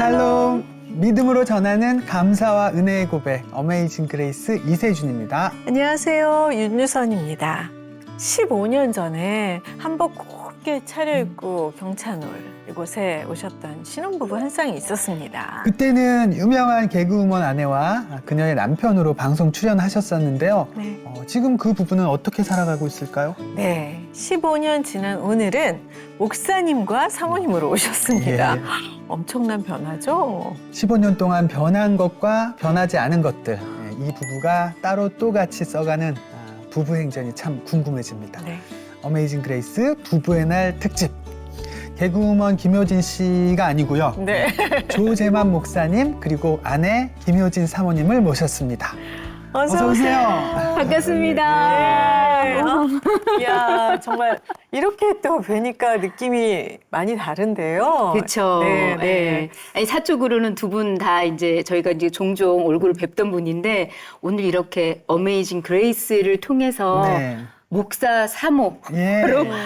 샬롬. 믿음으로 전하는 감사와 은혜의 고백, 어메이징 그레이스 이세준입니다. 안녕하세요. 윤유선입니다. 15년 전에 한복 곱게 차려입고 경찬홀 이곳에 오셨던 신혼부부 한 쌍이 있었습니다. 그때는 유명한 개그우먼 아내와 그녀의 남편으로 방송 출연하셨었는데요. 네. 지금 그 부부는 어떻게 살아가고 있을까요? 네, 15년 지난 오늘은 목사님과 사모님으로 오셨습니다. 예. 엄청난 변화죠? 15년 동안 변한 것과 변하지 않은 것들, 이 부부가 따로 또 같이 써가는 부부 행전이 참 궁금해집니다. 네. 어메이징 그레이스 부부의 날 특집. 개그우먼 김효진 씨가 아니고요. 네. 조재만 목사님 그리고 아내 김효진 사모님을 모셨습니다. 어서 오세요. 반갑습니다. 네. 야, 정말 이렇게 또 뵈니까 느낌이 많이 다른데요. 그렇죠. 네, 네. 아니, 사적으로는 두 분 다 이제 저희가 이제 종종 얼굴을 뵙던 분인데 오늘 이렇게 어메이징 그레이스를 통해서 네. 목사 사모로 예.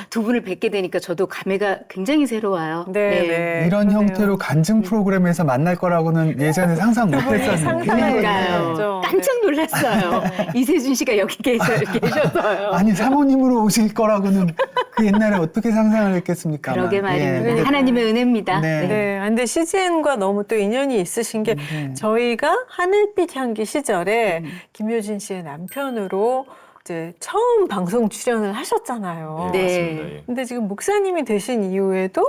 두 분을 뵙게 되니까 저도 감회가 굉장히 새로워요. 네, 네. 이런 그러네요. 형태로 간증 프로그램에서 만날 거라고는 예전에 상상 못했었는데. 그러니까요. 깜짝 놀랐어요. 이세준 씨가 여기 계셔서요. 아니 사모님으로 오실 거라고는 그 옛날에 어떻게 상상을 했겠습니까? 그러게 말입니다. 예. 하나님의 은혜입니다. 네. 네, 근데 CGN과 너무 또 인연이 있으신 게 저희가 하늘빛 향기 시절에 김효진 씨의 남편으로 이제 처음 방송 출연을 하셨잖아요. 네. 맞습니다. 예. 근데 지금 목사님이 되신 이후에도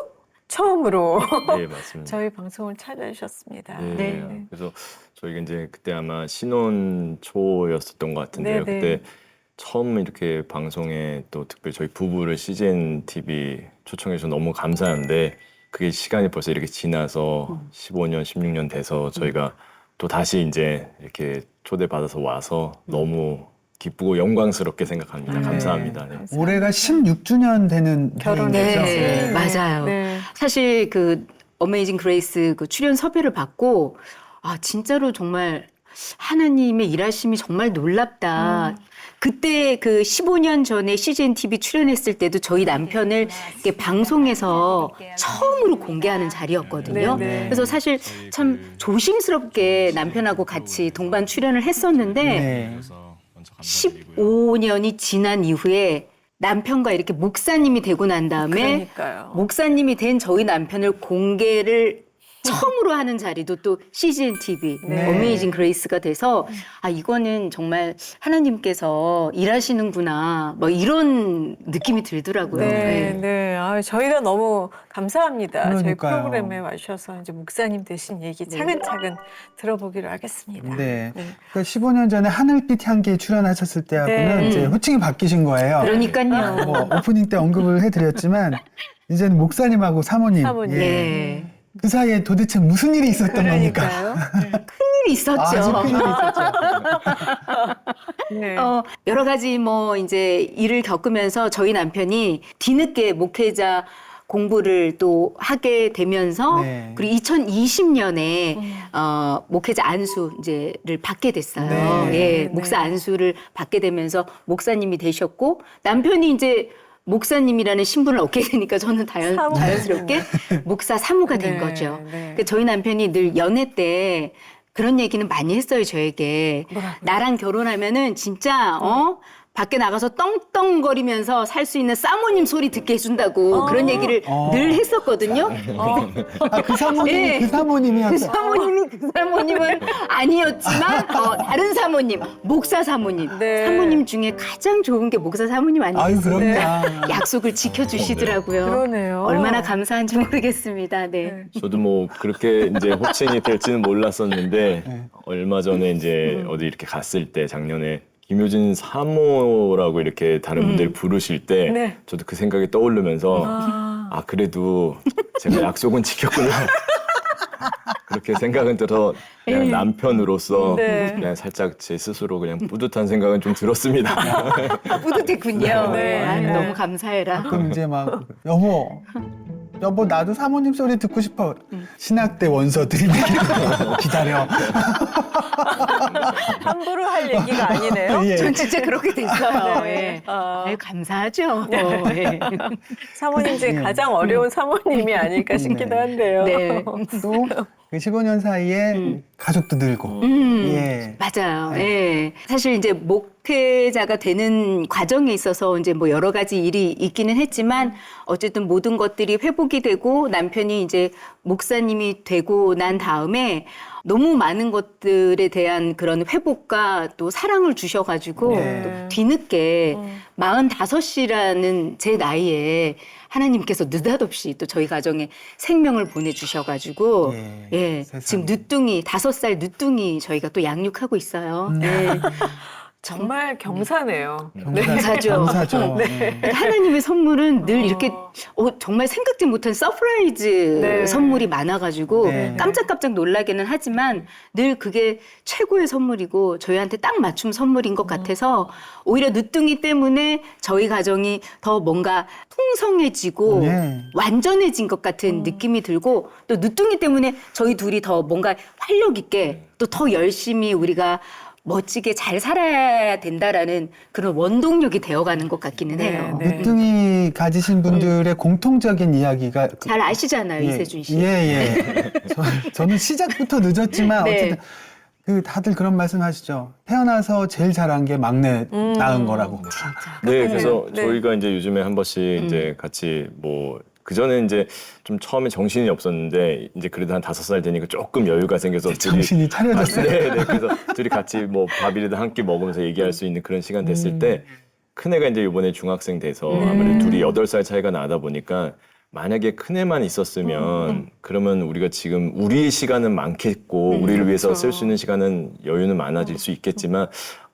처음으로 네, 맞습니다. 저희 방송을 찾아주셨습니다. 네. 네. 그래서 저희가 이제 그때 아마 신혼 초였었던 것 같은데요. 네, 네. 그때 처음 이렇게 방송에 또 특별히 저희 부부를 CGN TV 초청해 주셔서 너무 감사한데 그게 시간이 벌써 이렇게 지나서 15년, 16년 돼서 저희가 또 다시 이제 이렇게 초대받아서 와서 너무 기쁘고 영광스럽게 생각합니다. 네. 감사합니다. 네. 올해가 16주년 되는 결혼 해인이죠. 네, 네. 맞아요. 네. 사실 그 어메이징 그레이스 그 출연 섭외를 받고 아 진짜로 정말 하나님의 일하심이 정말 놀랍다. 그때 그 15년 전에 CGN TV 출연했을 때도 저희 남편을 이렇게 방송에서 처음으로 공개하는 자리였거든요. 네, 네. 그래서 사실 참 조심스럽게 남편하고 같이 동반 출연을 했었는데 네. 15년이 지난 이후에 남편과 이렇게 목사님이 되고 난 다음에 그러니까요. 목사님이 된 저희 남편을 공개를 처음으로 하는 자리도 또 CGN TV 네. 어메이징 그레이스가 돼서 아 이거는 정말 하나님께서 일하시는구나 뭐 이런 느낌이 들더라고요. 네, 네. 아, 저희가 너무 감사합니다. 저희 그러니까요. 프로그램에 와주셔서 이제 목사님 되신 얘기 차근차근 들어보기로 하겠습니다. 네. 그 15년 전에 하늘빛 향기에 출연하셨을 때하고는 네. 이제 호칭이 바뀌신 거예요. 그러니까요. 뭐 오프닝 때 언급을 해드렸지만 이제는 목사님하고 사모님. 사모님. 예. 네. 그 사이에 도대체 무슨 일이 있었던 겁니까? 그러니까요. 일이 있었죠. 아주 큰일이 있었죠. 네. 여러 가지 뭐 이제 일을 겪으면서 저희 남편이 뒤늦게 목회자 공부를 또 하게 되면서 네. 그리고 2020년에 목회자 안수 이제를 받게 됐어요. 네. 예, 네. 목사 안수를 받게 되면서 목사님이 되셨고 남편이 이제 목사님이라는 신분을 얻게 되니까 저는 사모. 자연스럽게 목사 사모가 된 네, 거죠. 네. 그러니까 저희 남편이 늘 연애 때 그런 얘기는 많이 했어요, 저에게. 뭐라고요? 나랑 결혼하면은 진짜 밖에 나가서 떵떵거리면서 살 수 있는 사모님 소리 듣게 해준다고 그런 얘기를 늘 했었거든요. 아, 그 사모님이 네. 그 사모님이었어. 그 사모님은 아니었지만 다른 사모님, 목사 사모님. 네. 사모님 중에 가장 좋은 게 목사 사모님 아유, 아니겠어요? 그럼요. 약속을 지켜주시더라고요. 그러네요. 얼마나 감사한지 모르겠습니다. 네. 네. 저도 뭐 그렇게 이제 호칭이 될지는 몰랐었는데 얼마 전에 이제 어디 이렇게 갔을 때 작년에 김효진 사모라고 이렇게 다른 분들이 부르실 때 네. 저도 그 생각이 떠오르면서 아 그래도 제가 약속은 지켰구나 그렇게 생각은 들어 그냥 남편으로서 네. 그냥 살짝 제 스스로 그냥 뿌듯한 생각은 좀 들었습니다. 뿌듯했군요. 네. 아유, 네. 너무 감사해라. 그럼 이제 막 여보 나도 사모님 소리 듣고 싶어. 신학 때 원서들이 기다려. 함부로 할 얘기가 아니네요. 예. 전 진짜 그렇게 됐어요. 네. 예. 아유, 감사하죠. 예. 사모님 중에 네. 가장 어려운 사모님이 아닐까 싶기도 한데요. 네. 또 그 15년 사이에 가족도 늘고 예. 맞아요. 예. 사실 이제 목회자가 되는 과정에 있어서 이제 뭐 여러 가지 일이 있기는 했지만 어쨌든 모든 것들이 회복이 되고 남편이 이제 목사님이 되고 난 다음에 너무 많은 것들에 대한 그런 회복과 또 사랑을 주셔가지고 네. 또 뒤늦게 45이라는 제 나이에 하나님께서 느닷없이 또 저희 가정에 생명을 보내주셔가지고 예, 세상에. 지금 늦둥이 5살 늦둥이 저희가 또 양육하고 있어요. 예. 정말 경사네요. 감사죠. 감사죠. 네. 하나님의 선물은 늘 이렇게 정말 생각지 못한 서프라이즈 네. 선물이 많아가지고 네. 깜짝깜짝 놀라기는 하지만 늘 그게 최고의 선물이고 저희한테 딱 맞춤 선물인 것 같아서 오히려 늦둥이 때문에 저희 가정이 더 뭔가 풍성해지고 네. 완전해진 것 같은 느낌이 들고 또 늦둥이 때문에 저희 둘이 더 뭔가 활력 있게 또 더 열심히 우리가 멋지게 잘 살아야 된다라는 그런 원동력이 되어가는 것 같기는 해요. 네. 늦둥이 가지신 분들의 공통적인 이야기가 잘 아시잖아요, 예, 이세준 씨. 예. 저는 시작부터 늦었지만 네. 어쨌든 그 다들 그런 말씀하시죠. 태어나서 제일 잘한 게 막내 낳은 거라고. 네, 그래서 네. 저희가 이제 요즘에 한 번씩 이제 같이 뭐 그전에 이제 좀 처음에 정신이 없었는데 이제 그래도 한 5살 되니까 조금 여유가 생겨서 둘이 정신이 차려졌어요. 네. 그래서 둘이 같이 뭐 밥이라도 한 끼 먹으면서 얘기할 수 있는 그런 시간 됐을 때 큰애가 이제 이번에 중학생 돼서 아무래도 둘이 8살 차이가 나다 보니까 만약에 큰애만 있었으면 그러면 우리가 지금 우리의 시간은 많겠고 우리를 위해서 쓸 수 있는 시간은 여유는 많아질 수 있겠지만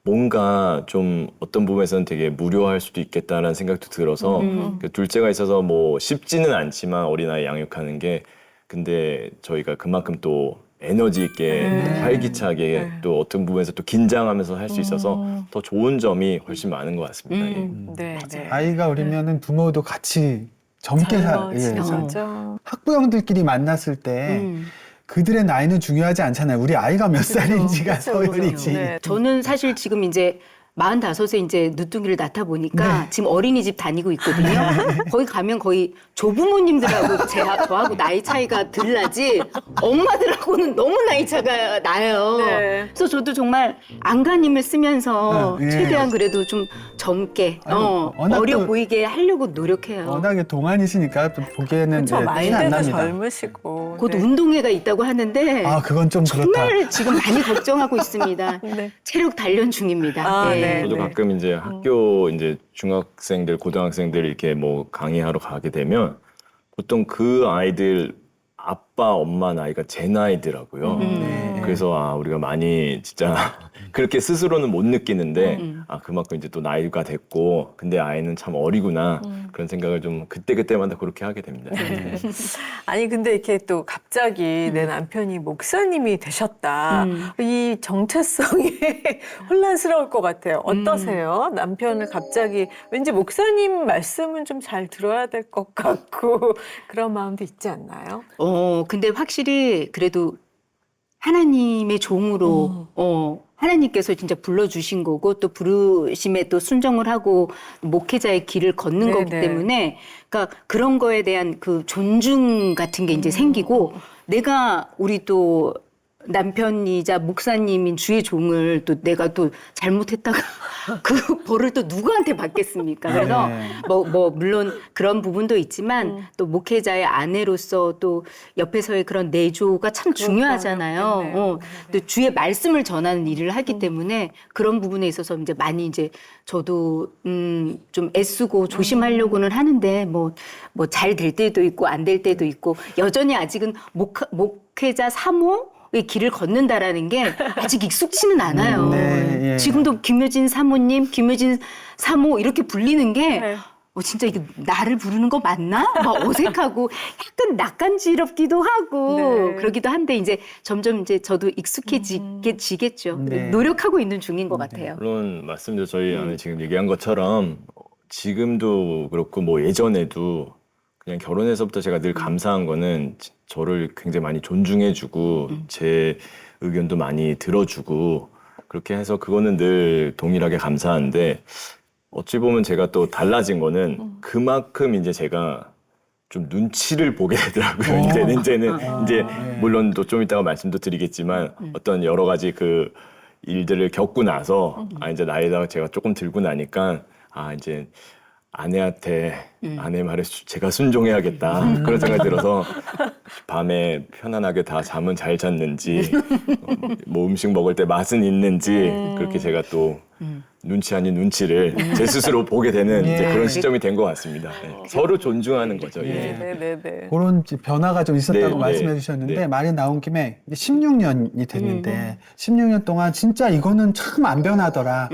뭔가 좀 어떤 부분에서는 되게 무료할 수도 있겠다라는 생각도 들어서 그 둘째가 있어서 뭐 쉽지는 않지만 어린아이 양육하는 게 근데 저희가 그만큼 또 에너지 있게 활기차게 또 어떤 부분에서 또 긴장하면서 할 수 있어서 더 좋은 점이 훨씬 많은 것 같습니다. 예. 네, 네. 아이가 어리면은 부모도 같이 젊게 맞아. 학부형들끼리 만났을 때 그들의 나이는 중요하지 않잖아요. 우리 아이가 몇 살인지가 서열이지. 네. 저는 사실 지금 이제 45세 이제 늦둥이를 낳다 보니까 지금 어린이집 다니고 있거든요. 거기 가면 거의 조부모님들하고 저하고 나이 차이가 덜 나지 엄마들하고는 너무 나이 차가 나요. 네. 그래서 저도 정말 안간힘을 쓰면서 예. 최대한 그래도 좀 젊게 아유, 워낙 어려 또 보이게 하려고 노력해요. 워낙에 동안이시니까 또 보기에는 그렇죠. 예, 티는 안 마인드도 납니다. 젊으시고. 곧 네. 운동회가 있다고 하는데 아, 그건 좀 그렇다. 정말 지금 많이 걱정하고 있습니다. 네. 체력 단련 중입니다. 아, 네. 네. 저도 가끔 이제 학교 이제 중학생들, 고등학생들 이렇게 뭐 강의하러 가게 되면 보통 그 아이들 아빠, 엄마 나이가 제 나이더라고요. 네. 그래서 아 우리가 많이 진짜 그렇게 스스로는 못 느끼는데 아 그만큼 이제 또 나이가 됐고 근데 아이는 참 어리구나 그런 생각을 좀 그때마다 그렇게 하게 됩니다. 네. 아니 근데 이렇게 또 갑자기 내 남편이 목사님이 되셨다. 이 정체성이 혼란스러울 것 같아요. 어떠세요? 남편을 갑자기 왠지 목사님 말씀은 좀 잘 들어야 될 것 같고 그런 마음도 있지 않나요? 근데 확실히 그래도 하나님의 종으로 하나님께서 진짜 불러주신 거고 또 부르심에 또 순종을 하고 목회자의 길을 걷는 거기 네네. 때문에 그러니까 그런 거에 대한 그 존중 같은 게 이제 생기고 내가 우리 또 남편이자 목사님인 주의 종을 또 내가 또 잘못했다가 그 벌을 또 누구한테 받겠습니까? 그래서 네. 뭐 물론 그런 부분도 있지만 또 목회자의 아내로서 또 옆에서의 그런 내조가 참 중요하잖아요. 어렵겠네요. 또 주의 말씀을 전하는 일을 하기 때문에 그런 부분에 있어서 이제 많이 이제 저도 좀 애쓰고 조심하려고는 하는데 뭐 잘 될 때도 있고 안 될 때도 있고 여전히 아직은 목회자 3호 의 길을 걷는다라는 게 아직 익숙치는 않아요. 네, 예. 지금도 김효진 사모님, 김효진 사모 이렇게 불리는 게 네. 진짜 이게 나를 부르는 거 맞나? 막 어색하고 약간 낯간지럽기도 하고 네. 그러기도 한데 이제 점점 이제 저도 익숙해지겠죠. 네. 노력하고 있는 중인 것 같아요. 물론 맞습니다. 저희 안에 지금 얘기한 것처럼 지금도 그렇고 뭐 예전에도 그냥 결혼해서부터 제가 늘 감사한 거는 저를 굉장히 많이 존중해주고 제 의견도 많이 들어주고 그렇게 해서 그거는 늘 동일하게 감사한데 어찌 보면 제가 또 달라진 거는 그만큼 이제 제가 좀 눈치를 보게 되더라고요. 이제는 이제 물론 또 좀 이따가 말씀도 드리겠지만 어떤 여러 가지 그 일들을 겪고 나서 이제 나이가 제가 조금 들고 나니까 이제 아내한테 아내 말에 제가 순종해야겠다 그런 생각이 들어서 밤에 편안하게 다 잠은 잘 잤는지 뭐 음식 먹을 때 맛은 있는지 그렇게 제가 또 눈치 아닌 눈치를 제 스스로 보게 되는 예. 이제 그런 시점이 된 것 같습니다. 예. 서로 존중하는 거죠. 예. 네네네. 그런 변화가 좀 있었다고 네, 말씀해 네, 주셨는데 네. 말이 나온 김에 이제 16년이 됐는데 16년 동안 진짜 이거는 참 안 변하더라.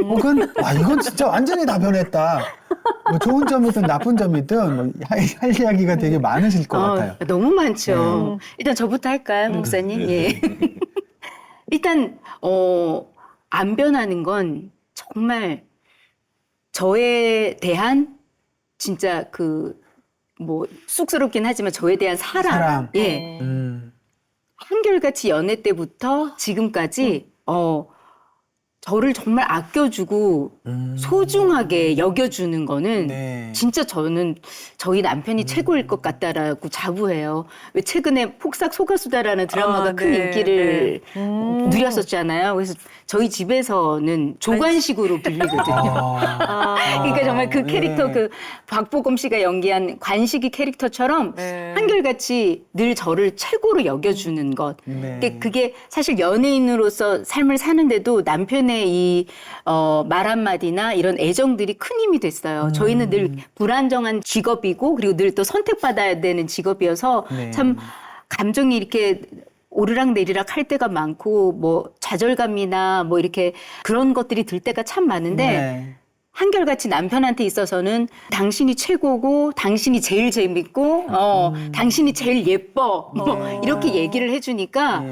혹은 이건 진짜 완전히 다 변했다. 뭐 좋은 점이든 나쁜 점이든 뭐 할 이야기가 되게 많으실 것 같아요. 너무 많죠. 일단 저부터 할까요, 목사님? 예. 일단 안 변하는 건 정말 저에 대한 진짜 뭐 쑥스럽긴 하지만 저에 대한 사랑. 예. 한결같이 연애 때부터 지금까지 저를 정말 아껴주고 소중하게 여겨주는 거는 네. 진짜 저는 저희 남편이 최고일 것 같다라고 자부해요. 왜 최근에 폭삭 소가수다라는 드라마가 큰 네, 인기를 네. 누렸었잖아요. 그래서 저희 집에서는 조관식으로 불리거든요. 그러니까 정말 그 캐릭터 네. 그 박보검 씨가 연기한 관식이 캐릭터처럼 네. 한결같이 늘 저를 최고로 여겨주는 것. 네. 근데 그게 사실 연예인으로서 삶을 사는데도 남편의 이 말 한마디나 이런 애정들이 큰 힘이 됐어요. 저희는 늘 불안정한 직업이고 그리고 늘 또 선택받아야 되는 직업이어서 네. 참 감정이 이렇게 오르락 내리락 할 때가 많고 뭐 좌절감이나 뭐 이렇게 그런 것들이 들 때가 참 많은데 네. 한결같이 남편한테 있어서는 당신이 최고고 당신이 제일 재밌고 당신이 제일 예뻐 뭐 이렇게 얘기를 해주니까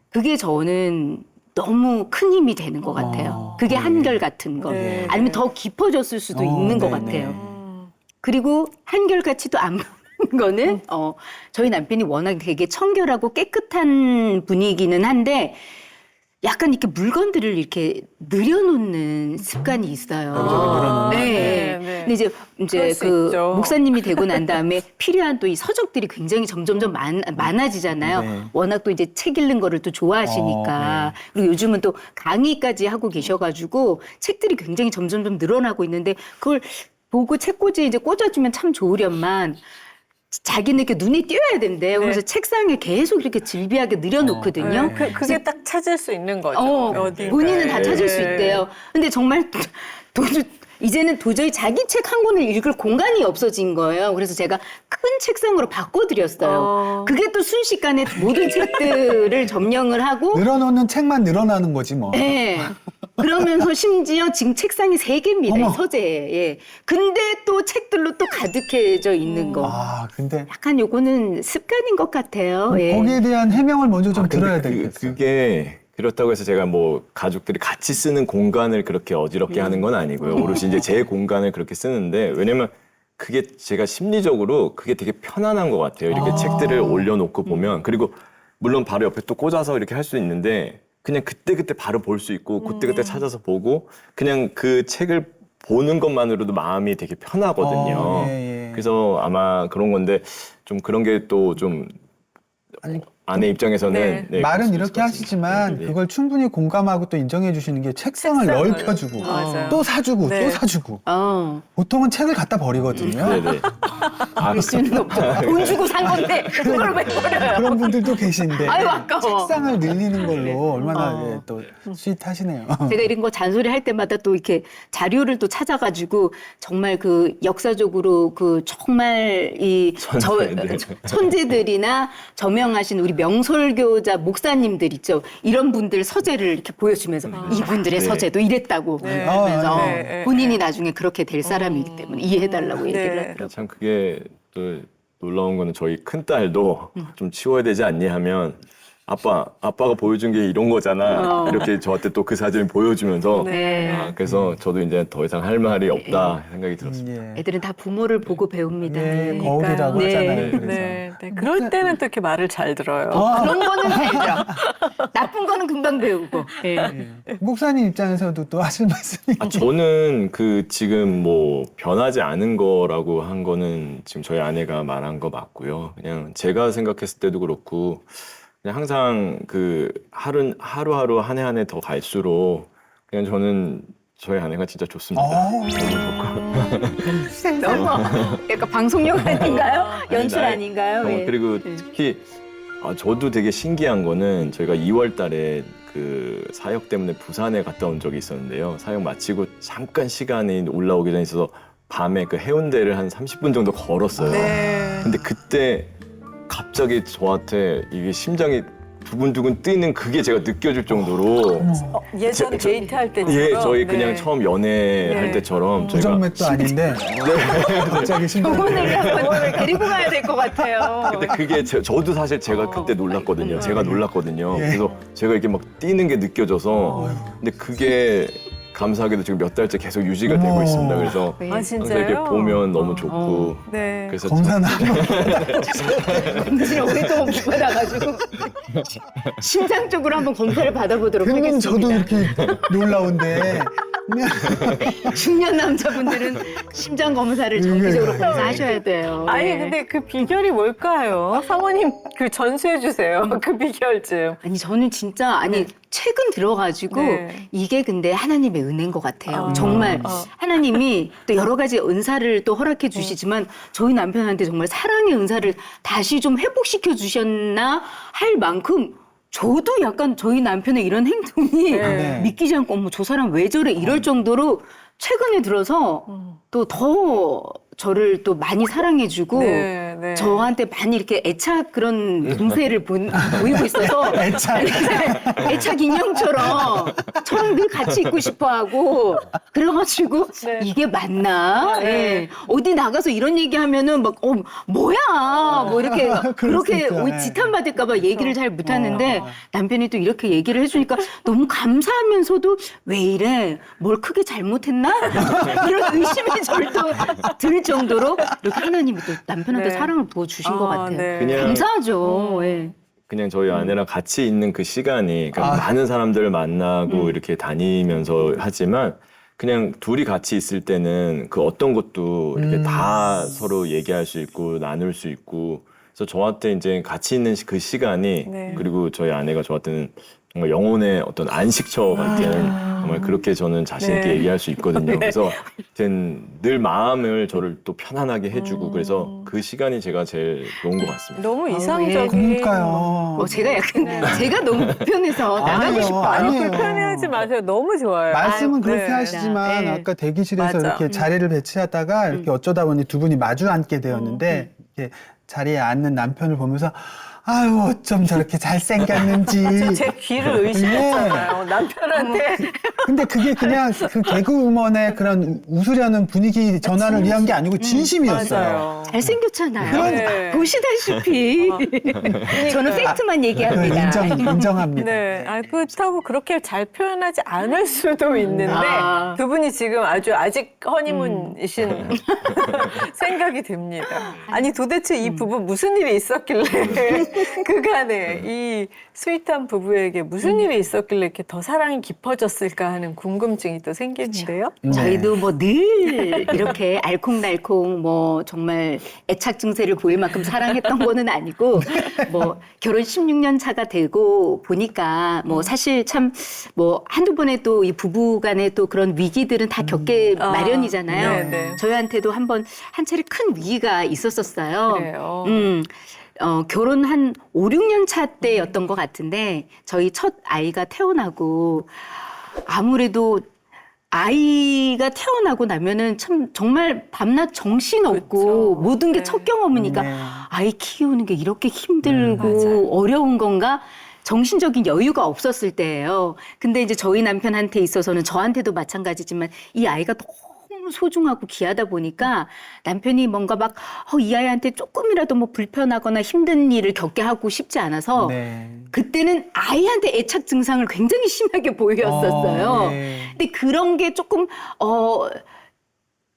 그게 저는 너무 큰 힘이 되는 것 같아요. 그게 한결같은 거. 네. 아니면 더 깊어졌을 수도 있는 것 같아요. 그리고 한결같이도 안 보는 거는 저희 남편이 워낙 되게 청결하고 깨끗한 분이기는 한데 약간 이렇게 물건들을 이렇게 늘여놓는 습관이 있어요. 여기저기 늘어놓는. 네. 네, 네. 근데 이제 그럴 수 그 있죠. 목사님이 되고 난 다음에 필요한 또 이 서적들이 굉장히 점점점 많아지잖아요. 네. 워낙 또 이제 책 읽는 거를 또 좋아하시니까. 그리고 요즘은 또 강의까지 하고 계셔가지고 책들이 굉장히 점점점 늘어나고 있는데 그걸 보고 책꽂이에 이제 꽂아주면 참 좋으련만 자기는 이렇게 눈이 띄어야 된대요. 그래서 책상에 계속 이렇게 질비하게 늘여놓거든요. 네. 그게 딱 찾을 수 있는 거죠. 어딘가에. 본인은 다 찾을 수 네. 있대요. 근데 정말 이제는 도저히 자기 책 한 권을 읽을 공간이 없어진 거예요. 그래서 제가 큰 책상으로 바꿔드렸어요. 그게 또 순식간에 모든 책들을 점령을 하고 늘어놓는 책만 늘어나는 거지 뭐. 네. 그러면서 심지어 지금 책상이 3개입니다. 어머. 이 서재에. 예. 근데 또 책들로 또 가득해져 있는 거. 근데 약간 요거는 습관인 것 같아요. 예. 거기에 대한 해명을 먼저 좀 근데 들어야 되겠어요. 그게 그렇다고 해서 제가 뭐 가족들이 같이 쓰는 공간을 그렇게 어지럽게 하는 건 아니고요. 오롯이 이제 제 공간을 그렇게 쓰는데 왜냐면 그게 제가 심리적으로 그게 되게 편안한 것 같아요. 이렇게 책들을 올려놓고 보면 그리고 물론 바로 옆에 또 꽂아서 이렇게 할 수 있는데 그냥 그때그때 바로 볼 수 있고 그때그때 찾아서 보고 그냥 그 책을 보는 것만으로도 마음이 되게 편하거든요. 예. 그래서 아마 그런 건데 좀 그런 게 또 좀 아니, 아내 입장에서는 네. 네, 말은 그럴 수 이렇게 있을 것 하시지만 같습니다. 네. 그걸 충분히 공감하고 또 인정해 주시는 게 책상을 넓혀주고 맞아요. 또 사주고 네. 또 사주고 보통은 책을 갖다 버리거든요. 네네. 그럴 수는 없죠. 돈 주고 산 건데 그걸 왜 버려요? 그런 분들도 계신데 아유, 아까워. 책상을 늘리는 걸로 얼마나 또 스윗하시네요. 제가 이런 거 잔소리 할 때마다 또 이렇게 자료를 또 찾아가지고 정말 그 역사적으로 그 정말 천재들이나 저명하신 우리 명설교자 목사님들 있죠. 이런 분들 서재를 이렇게 보여주면서 이분들의 네. 서재도 이랬다고 네. 그러면서 네, 네, 본인이 나중에 그렇게 될 사람이기 때문에 이해해달라고 얘기를 네. 하더라고요. 참 그게 또 놀라운 거는 저희 큰 딸도 좀 치워야 되지 않니 하면 아빠가 보여준 게 이런 거잖아. 이렇게 저한테 또 그 사진을 보여주면서 네. 그래서 저도 이제 더 이상 할 말이 없다 생각이 들었습니다. 예. 애들은 다 부모를 보고 배웁니다. 예, 거울이라고 네. 하잖아요. 네. 그래서. 네, 네. 그럴 때는 또 이렇게 말을 잘 들어요. 그런 거는 잘 들어. 나쁜 거는 금방 배우고. 예. 예. 목사님 입장에서도 또 하실 말씀이 저는 그 지금 뭐 변하지 않은 거라고 한 거는 지금 저희 아내가 말한 거 맞고요. 그냥 제가 생각했을 때도 그렇고 그냥 항상 그 하루하루 한 해 한 해 더 갈수록 그냥 저는 저희 아내가 진짜 좋습니다. 너무 좋고. 너무 약간 방송용 아닌가요? 연출 아니, 아닌가요? 예. 그리고 특히 저도 되게 신기한 거는 저희가 2월 달에 그 사역 때문에 부산에 갔다 온 적이 있었는데요. 사역 마치고 잠깐 시간이 올라오기 전에 있어서 밤에 그 해운대를 한 30분 정도 걸었어요. 네. 근데 그때 갑자기 저한테 이게 심장이 두근두근 뛰는 그게 제가 느껴질 정도로 예전 데이트할 때처럼. 예, 저희 그냥 네. 처음 연애할 네. 때처럼 저희가 부정맥도 아닌데 갑자기 심장이 병원을 한번 데리고 가야 될 것 같아요. 근데 그게 저도 사실 제가 그때 놀랐거든요. 제가 놀랐거든요. 예. 그래서 제가 이렇게 막 뛰는 게 느껴져서 근데 그게 감사하게도 지금 몇 달째 계속 유지가 어머. 되고 있습니다. 그래서 네. 아, 항상 진짜요? 이렇게 보면 너무 좋고 네. 그래서 검사나 검진 오랫동안 못 받아가지고 심장 쪽으로 한번 검사를 받아보도록 그냥 하겠습니다. 저도 이렇게 놀라운데 그냥 중년 남자분들은 심장 검사를 정기적으로 검사하셔야 돼요. 아니 네. 근데 그 비결이 뭘까요? 사모님 그 전수해 주세요. 그 비결 좀. 아니 저는 진짜 아니 최근 들어가지고 네. 이게 근데 하나님의 은혜인 것 같아요. 아. 정말 아. 하나님이 또 여러 가지 은사를 또 허락해 주시지만 저희 남편한테 정말 사랑의 은사를 다시 좀 회복시켜 주셨나 할 만큼 저도 약간 저희 남편의 이런 행동이 네. 믿기지 않고 어머 저 사람 왜 저래 이럴 정도로 최근에 들어서 또 더 저를 또 많이 사랑해주고 네, 네. 저한테 많이 이렇게 애착 그런 분세를 보이고 있어서 애착 인형처럼 저랑 늘 같이 있고 싶어하고 그래가지고 네. 이게 맞나? 네. 예. 어디 나가서 이런 얘기하면은 막 뭐야 뭐 이렇게 그럴 수 그렇게 있죠. 네. 지탄받을까봐 얘기를 잘 못하는데 남편이 또 이렇게 얘기를 해주니까 너무 감사하면서도 왜 이래? 뭘 크게 잘못했나? 이런 의심이 저를 또 들 정도로 이렇게 하나님이 또 남편한테 네. 사랑을 부어주신 것 같아요. 네. 그냥 감사하죠. 예. 그냥 저희 아내랑 같이 있는 그 시간이 그러니까 아. 많은 사람들을 만나고 이렇게 다니면서 하지만 그냥 둘이 같이 있을 때는 그 어떤 것도 이렇게 다 서로 얘기할 수 있고 나눌 수 있고 그래서 저한테 이제 같이 있는 그 시간이 네. 그리고 저희 아내가 저한테는 정말 영혼의 어떤 안식처 같은 정말 그렇게 저는 자신 있게 네. 얘기할 수 있거든요. 그래서 늘 마음을 저를 또 편안하게 해주고 그래서 그 시간이 제가 제일 좋은 것 같습니다. 너무 예. 이상적인. 그러니까요. 제가 약간 제가 너무 불편해서 나가고 아니요, 싶어요. 아니에요. 불편해하지 마세요. 너무 좋아요. 말씀은 아유, 그렇게 네. 하시지만 네. 아까 대기실에서 맞아. 이렇게 자리를 배치하다가 이렇게 어쩌다 보니 두 분이 마주 앉게 되었는데 이렇게 자리에 앉는 남편을 보면서 아유 어쩜 저렇게 잘생겼는지. 제 귀를 의심했잖아요. 남편한테. 근데 그게 그냥 그 개그우먼의 그런 웃으려는 분위기 전환을 위한 게 아니고 진심이었어요. 맞아요. 잘생겼잖아요. 네. 보시다시피 저는 팩트만 얘기합니다. 인정합니다. 네, 그렇다고 그렇게 잘 표현하지 않을 수도 있는데 아. 두 분이 지금 아직 허니문이신 생각이 듭니다. 아니 도대체 이 부부 무슨 일이 있었길래 그간에 이 스윗한 부부에게 무슨 일이 있었길래 이렇게 더 사랑이 깊어졌을까 하는 궁금증이 또 생기는데요. 네. 저희도 뭐 늘 이렇게 알콩달콩 뭐 정말 애착 증세를 보일 만큼 사랑했던 거는 아니고 뭐 결혼 16년 차가 되고 보니까 뭐 사실 참 뭐 한두 번에 또 이 부부 간의 또 그런 위기들은 다 겪게 아, 마련이잖아요. 네네. 저희한테도 한 차례 큰 위기가 있었었어요. 그래요. 결혼 한 5, 6년 차 때였던 것 같은데 저희 첫 아이가 태어나고 아무래도 아이가 태어나고 나면은 참 정말 밤낮 정신없고 그쵸. 모든 게 네. 첫 경험이니까 네. 아이 키우는 게 이렇게 힘들고 맞아요. 어려운 건가? 정신적인 여유가 없었을 때예요. 근데 이제 저희 남편한테 있어서는 저한테도 마찬가지지만 이 아이가 너무 너무 소중하고 귀하다 보니까 남편이 뭔가 막 이 아이한테 조금이라도 뭐 불편하거나 힘든 일을 겪게 하고 싶지 않아서 네. 그때는 아이한테 애착 증상을 굉장히 심하게 보였었어요. 네. 근데 그런 게 조금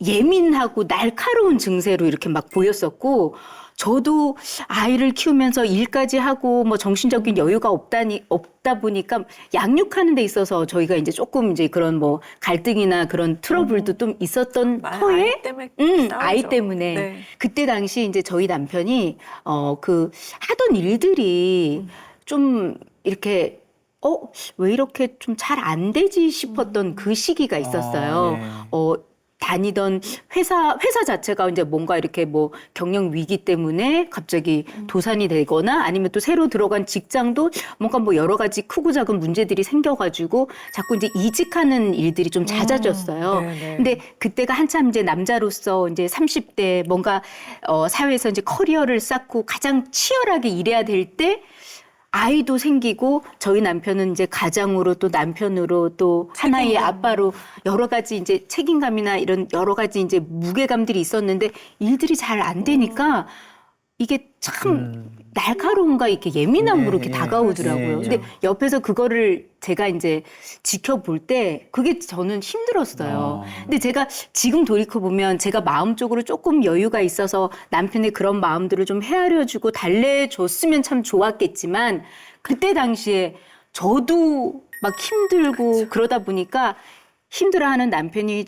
예민하고 날카로운 증세로 이렇게 막 보였었고 저도 아이를 키우면서 일까지 하고 뭐 정신적인 여유가 없다 보니까 양육하는 데 있어서 저희가 이제 조금 이제 그런 뭐 갈등이나 그런 트러블도 좀 있었던 터에 아이 때문에 아이 싸우죠. 때문에 네. 그때 당시 이제 저희 남편이 그 하던 일들이 좀 이렇게 왜 이렇게 좀 잘 안 되지 싶었던 그 시기가 있었어요. 네. 다니던 회사 자체가 이제 뭔가 이렇게 뭐 경영 위기 때문에 갑자기 도산이 되거나 아니면 또 새로 들어간 직장도 뭔가 뭐 여러 가지 크고 작은 문제들이 생겨가지고 자꾸 이제 이직하는 일들이 좀 잦아졌어요. 네네. 근데 그때가 한참 이제 남자로서 이제 30대 뭔가 사회에서 이제 커리어를 쌓고 가장 치열하게 일해야 될 때 아이도 생기고 저희 남편은 이제 가장으로 또 남편으로 또 하나의 아빠로 여러 가지 이제 책임감이나 이런 여러 가지 이제 무게감들이 있었는데 일들이 잘 안 되니까 이게 참 날카로운가 이렇게 예민함으로 이렇게 네, 다가오더라고요. 네. 근데 옆에서 그거를 제가 이제 지켜볼 때 그게 저는 힘들었어요. 근데 제가 지금 돌이켜보면 제가 마음적으로 조금 여유가 있어서 남편의 그런 마음들을 좀 헤아려주고 달래줬으면 참 좋았겠지만 그때 당시에 저도 막 힘들고 그러다 보니까 힘들어하는 남편이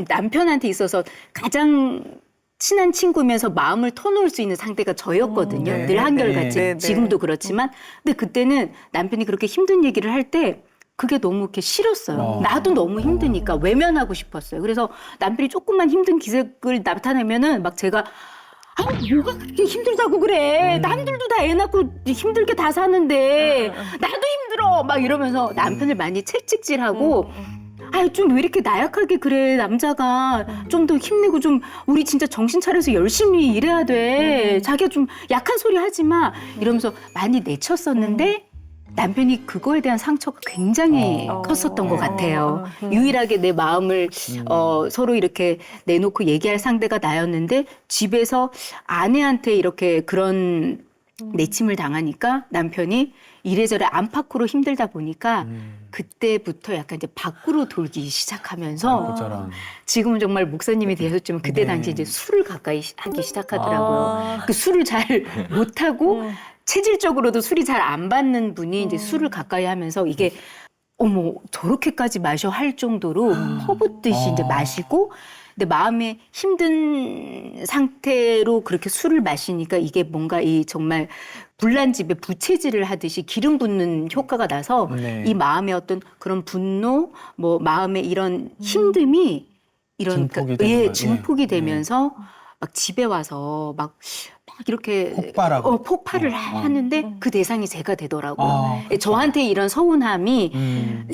남편한테 있어서 가장 친한 친구면서 마음을 터놓을 수 있는 상대가 저였거든요. 네. 늘 한결같이. 네, 네. 지금도 그렇지만. 근데 그때는 남편이 그렇게 힘든 얘기를 할 때 그게 너무 이렇게 싫었어요. 나도 너무 힘드니까 외면하고 싶었어요. 그래서 남편이 조금만 힘든 기색을 나타내면은 막 제가 뭐가 그렇게 힘들다고 그래. 남들도 다 애 낳고 힘들게 다 사는데 나도 힘들어. 막 이러면서 남편을 많이 채찍질하고 좀 왜 이렇게 나약하게 그래, 남자가. 좀 더 힘내고 좀, 우리 진짜 정신 차려서 열심히 일해야 돼. 자기가 좀 약한 소리 하지 마. 이러면서 많이 내쳤었는데, 남편이 그거에 대한 상처가 굉장히 컸었던 것 같아요. 유일하게 내 마음을 서로 이렇게 내놓고 얘기할 상대가 나였는데, 집에서 아내한테 이렇게 그런 내침을 당하니까 남편이 이래저래 안팎으로 힘들다 보니까 그때부터 약간 이제 밖으로 돌기 시작하면서 저런. 지금은 정말 목사님이 되셨지만 그때 네. 당시 이제 술을 가까이 하기 시작하더라고요. 그 술을 잘 못하고 체질적으로도 술이 잘 안 받는 분이 이제 술을 가까이 하면서 이게 어머 저렇게까지 마셔 할 정도로 퍼붓듯이 이제 마시고 근데 마음에 힘든 상태로 그렇게 술을 마시니까 이게 뭔가 이 정말 불난집에 부채질을 하듯이 기름 붓는 효과가 나서 네. 이 마음의 어떤 그런 분노, 뭐 마음의 이런 힘듦이 이런 증폭이 되는 거예요. 증폭이 네. 되면서 막 집에 와서 막 이렇게 폭발하고. 폭발을 하는데 그 대상이 제가 되더라고요. 그렇죠. 저한테 이런 서운함이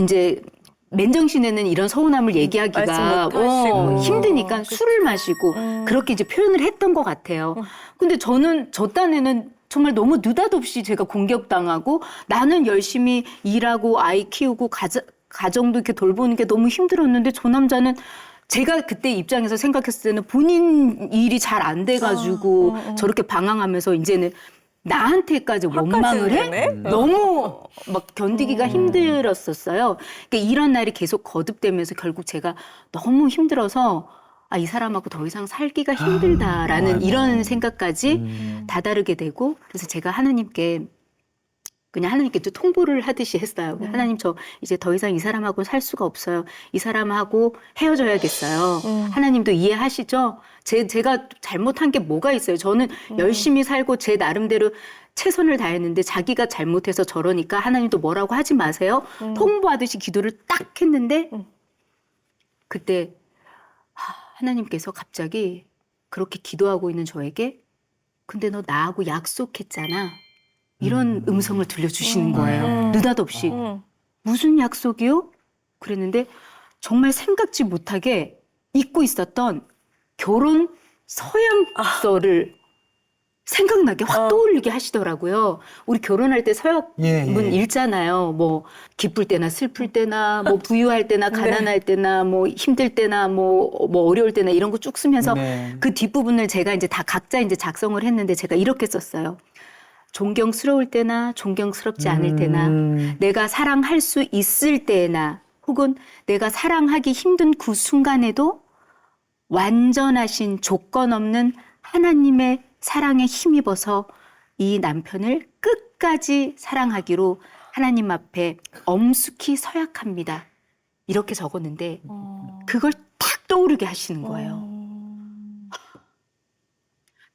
이제 맨정신에는 이런 서운함을 얘기하기가 말씀 못 하시고. 힘드니까 그쵸. 술을 마시고 그렇게 이제 표현을 했던 것 같아요. 근데 저는 저 딴에는 정말 너무 느닷없이 제가 공격당하고 나는 열심히 일하고 아이 키우고 가정도 이렇게 돌보는 게 너무 힘들었는데 저 남자는 제가 그때 입장에서 생각했을 때는 본인 일이 잘 안 돼가지고 저렇게 방황하면서 이제는 나한테까지 원망을 해? 내네? 너무 막 견디기가 힘들었었어요. 그러니까 이런 날이 계속 거듭되면서 결국 제가 너무 힘들어서 이 사람하고 더 이상 살기가 힘들다라는 이런 생각까지 다다르게 되고 그래서 제가 하나님께 그냥 하나님께 또 통보를 하듯이 했어요. 하나님 저 이제 더 이상 이 사람하고 살 수가 없어요. 이 사람하고 헤어져야겠어요. 하나님도 이해하시죠? 제가 잘못한 게 뭐가 있어요? 저는 열심히 살고 제 나름대로 최선을 다했는데 자기가 잘못해서 저러니까 하나님도 뭐라고 하지 마세요. 통보하듯이 기도를 딱 했는데 그때 하나님께서 갑자기 그렇게 기도하고 있는 저에게 근데 너 나하고 약속했잖아. 이런 음성을 들려주시는 거예요. 느닷없이. 무슨 약속이요? 그랬는데 정말 생각지 못하게 잊고 있었던 결혼 서약서를 생각나게 확 떠올리게 하시더라고요. 우리 결혼할 때 서약문 예, 예. 읽잖아요. 뭐 기쁠 때나 슬플 때나 뭐 부유할 때나 가난할 때나 뭐 힘들 때나 뭐 어려울 때나 이런 거 쭉 쓰면서 네. 그 뒷부분을 제가 이제 다 각자 이제 작성을 했는데 제가 이렇게 썼어요. 존경스러울 때나 존경스럽지 않을 때나 내가 사랑할 수 있을 때나 혹은 내가 사랑하기 힘든 그 순간에도 완전하신 조건 없는 하나님의 사랑에 힘입어서 이 남편을 끝까지 사랑하기로 하나님 앞에 엄숙히 서약합니다. 이렇게 적었는데 그걸 딱 떠오르게 하시는 거예요.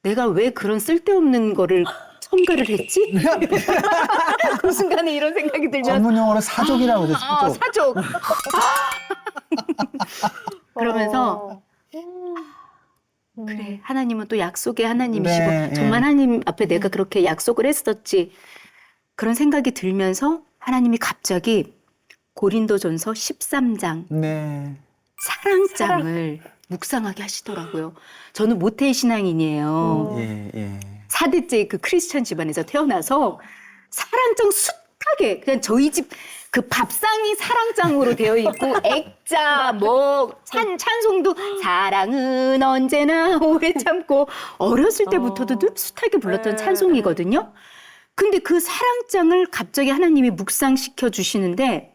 내가 왜 그런 쓸데없는 거를 첨가를 했지? 그 순간에 이런 생각이 들면 전문 용어로 사족이라고 그러죠. 사족. 사족. 그러면서 그래 하나님은 또 약속의 하나님이시고 네, 정말 예. 하나님 앞에 내가 그렇게 약속을 했었지 그런 생각이 들면서 하나님이 갑자기 고린도전서 13장 네. 사랑장을 묵상하게 하시더라고요. 저는 모태의 신앙인이에요. 예, 예. 4대째 그 크리스천 집안에서 태어나서 사랑장 숱하게 그냥 저희 집 그 밥상이 사랑장으로 되어 있고 액자 뭐 찬송도 사랑은 언제나 오래 참고 어렸을 때부터도 늘 숱하게 불렀던 찬송이거든요. 근데 그 사랑장을 갑자기 하나님이 묵상시켜 주시는데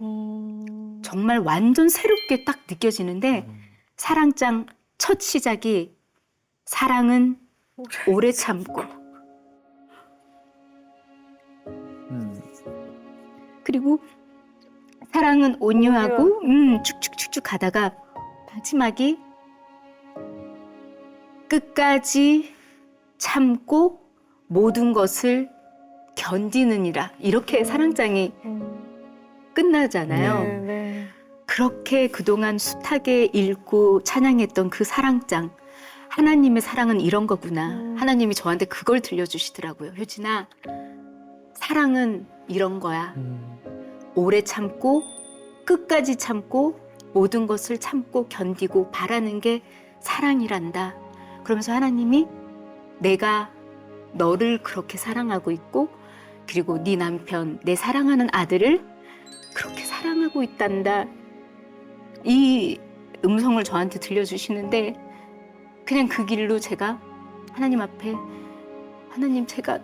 정말 완전 새롭게 딱 느껴지는데 사랑장 첫 시작이 사랑은 오래 참고 그리고 사랑은 온유하고 축축축축 가다가 마지막이 끝까지 참고 모든 것을 견디느니라 이렇게 사랑장이 끝나잖아요. 네, 네. 그렇게 그동안 숱하게 읽고 찬양했던 그 사랑장 하나님의 사랑은 이런 거구나. 하나님이 저한테 그걸 들려주시더라고요. 효진아 사랑은 이런 거야. 오래 참고 끝까지 참고 모든 것을 참고 견디고 바라는 게 사랑이란다. 그러면서 하나님이 내가 너를 그렇게 사랑하고 있고 그리고 네 남편, 내 사랑하는 아들을 그렇게 사랑하고 있단다. 이 음성을 저한테 들려주시는데 그냥 그 길로 제가 하나님 앞에 하나님 제가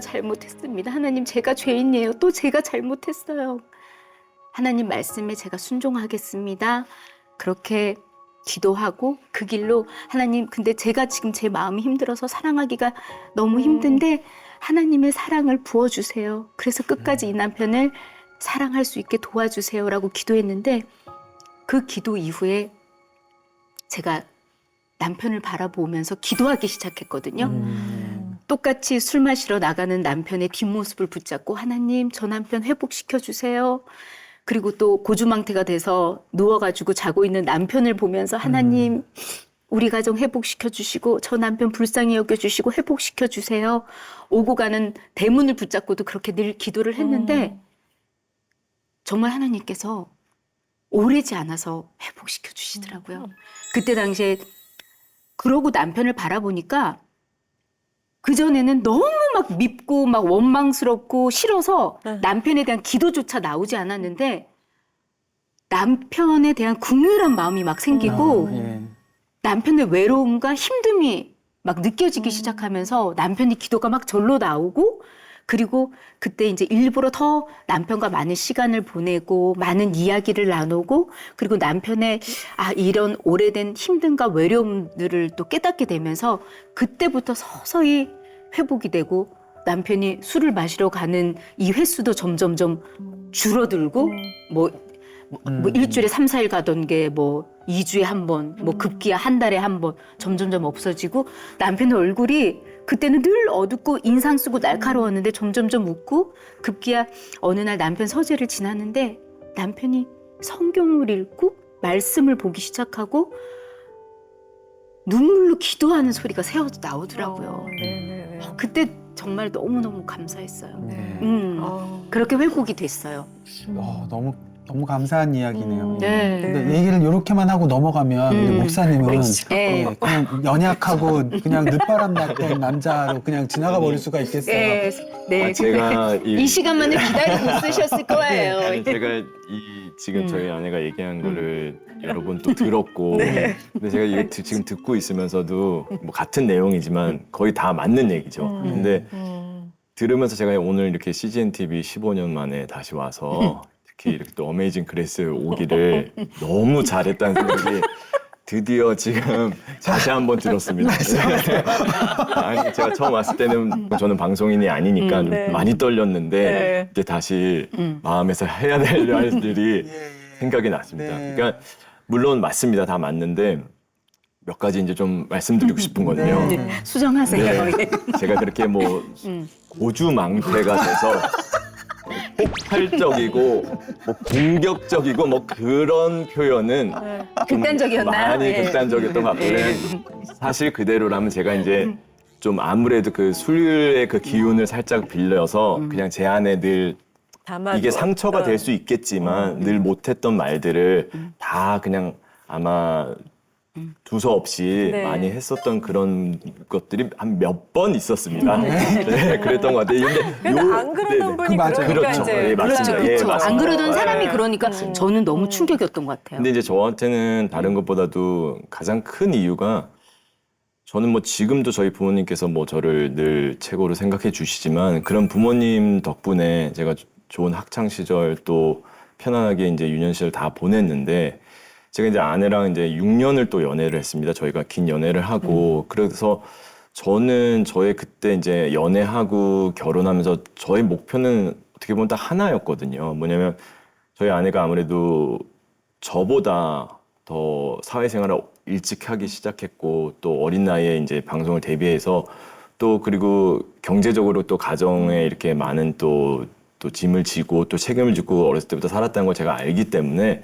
잘못했습니다. 하나님 제가 죄인이에요. 또 제가 잘못했어요. 하나님 말씀에 제가 순종하겠습니다. 그렇게 기도하고 그 길로 하나님 근데 제가 지금 제 마음이 힘들어서 사랑하기가 너무 힘든데 하나님의 사랑을 부어주세요. 그래서 끝까지 이 남편을 사랑할 수 있게 도와주세요라고 기도했는데 그 기도 이후에 제가 남편을 바라보면서 기도하기 시작했거든요. 똑같이 술 마시러 나가는 남편의 뒷모습을 붙잡고 하나님 저 남편 회복시켜 주세요. 그리고 또 고주망태가 돼서 누워가지고 자고 있는 남편을 보면서 하나님 우리 가정 회복시켜 주시고 저 남편 불쌍히 여겨주시고 회복시켜 주세요. 오고 가는 대문을 붙잡고도 그렇게 늘 기도를 했는데 정말 하나님께서 오래지 않아서 회복시켜 주시더라고요. 그때 당시에 그러고 남편을 바라보니까 그전에는 너무 막 밉고 막 원망스럽고 싫어서 남편에 대한 기도조차 나오지 않았는데 남편에 대한 긍휼한 마음이 막 생기고 예. 남편의 외로움과 힘듦이 막 느껴지기 시작하면서 남편이 기도가 막 절로 나오고 그리고 그때 이제 일부러 더 남편과 많은 시간을 보내고 많은 이야기를 나누고 그리고 남편의 이런 오래된 힘듦과 외로움들을 또 깨닫게 되면서 그때부터 서서히 회복이 되고 남편이 술을 마시러 가는 이 횟수도 점점점 줄어들고 뭐 일주일에 3, 4일 가던 게 뭐 2주에 한 번, 뭐 급기야 한 달에 한 번 점점점 없어지고 남편의 얼굴이 그때는 늘 어둡고 인상 쓰고 날카로웠는데 점점점 웃고 급기야 어느 날 남편 서재를 지났는데 남편이 성경을 읽고 말씀을 보기 시작하고 눈물로 기도하는 소리가 새어 나오더라고요. 네네네. 그때 정말 너무너무 감사했어요. 네. 그렇게 회복이 됐어요. 너무 너무 감사한 이야기네요. 네. 근데 얘기를 이렇게만 하고 넘어가면 우리 목사님은 네. 그냥 연약하고 그냥 늦바람 났던 남자로 그냥 지나가 버릴 수가 있겠어요. 네. 네. 아, 제가 이 시간만을 기다리고 있으셨을 거예요. 아니, 제가 지금 저희 아내가 얘기한 거를 여러 번 또 들었고 근데 제가 이게 지금 듣고 있으면서도 뭐 같은 내용이지만 거의 다 맞는 얘기죠. 근데 들으면서 제가 오늘 이렇게 CGN TV 15년 만에 다시 와서 특히 이렇게 또 어메이징 그레이스 오기를 너무 잘했다는 생각이 드디어 지금 다시 한번 들었습니다. 아니, 제가 처음 왔을 때는 저는 방송인이 아니니까 네. 많이 떨렸는데 네. 이제 다시 마음에서 해야 될 일들이 생각이 났습니다. 네. 그러니까 물론 맞습니다. 다 맞는데 몇 가지 이제 좀 말씀드리고 싶은 거는요. 네. 수정하세요. 네. 제가 그렇게 뭐 고주망태가 돼서 폭발적이고 뭐 공격적이고 뭐 그런 표현은 좀 극단적이었나요? 많이 예. 극단적이었던 것 같고요. 사실 그대로라면 제가 이제 좀 아무래도 그 술의 그 기운을 살짝 빌려서 그냥 제 안에 늘 이게 상처가 될 수 있겠지만 늘 못했던 말들을 다 그냥 아마 두서없이 네. 많이 했었던 그런 것들이 한 몇 번 있었습니다. 네, 그랬던 것 같아요. 근데 안 그러던 분이 맞아요. 그러니까 그렇죠. 이제 예, 맞습니다. 그렇죠. 예, 그렇죠. 맞습니다. 안 그러던 사람이 네. 그러니까 저는 너무 충격이었던 것 같아요. 근데 이제 저한테는 다른 것보다도 가장 큰 이유가 저는 뭐 지금도 저희 부모님께서 뭐 저를 늘 최고로 생각해 주시지만 그런 부모님 덕분에 제가 좋은 학창 시절 또 편안하게 이제 유년 시절 다 보냈는데 제가 이제 아내랑 이제 6년을 또 연애를 했습니다. 저희가 긴 연애를 하고 그래서 저는 저의 그때 이제 연애하고 결혼하면서 저의 목표는 어떻게 보면 딱 하나였거든요. 뭐냐면 저희 아내가 아무래도 저보다 더 사회생활을 일찍 하기 시작했고 또 어린 나이에 이제 방송을 데뷔해서 또 그리고 경제적으로 또 가정에 이렇게 많은 또 짐을 지고 또 책임을 지고 어렸을 때부터 살았다는 걸 제가 알기 때문에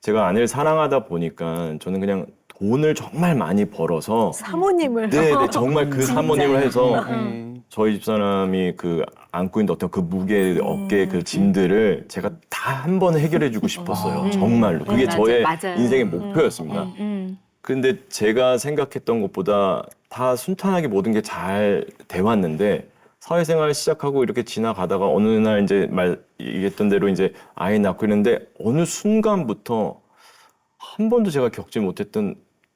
제가 아내를 사랑하다 보니까 저는 그냥 돈을 정말 많이 벌어서 사모님을 네, 정말 그 사모님을 해서 네. 저희 집사람이 그 안고 있는 어떤 그 무게 어깨의 그 짐들을 제가 다 한 번에 해결해주고 싶었어요. 정말로 그게 맞아, 저의 맞아요. 인생의 목표였습니다. 근데 제가 생각했던 것보다 다 순탄하게 모든 게 잘 돼왔는데 사회생활 시작하고 이렇게 지나가다가 어느 날 이제 얘기했던 대로 이제 아이 낳고 이랬는데 어느 순간부터 한 번도 제가 겪지 못했던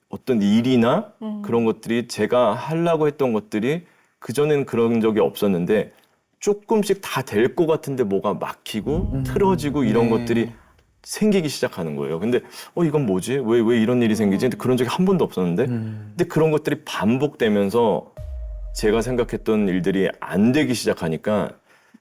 어떤 일이나 그런 것들이 제가 하려고 했던 것들이 그전에는 그런 적이 없었는데 조금씩 다 될 것 같은데 뭐가 막히고 틀어지고 이런 것들이 생기기 시작하는 거예요. 근데 이건 뭐지? 왜 이런 일이 생기지? 근데 그런 적이 한 번도 없었는데 근데 그런 것들이 반복되면서 제가 생각했던 일들이 안 되기 시작하니까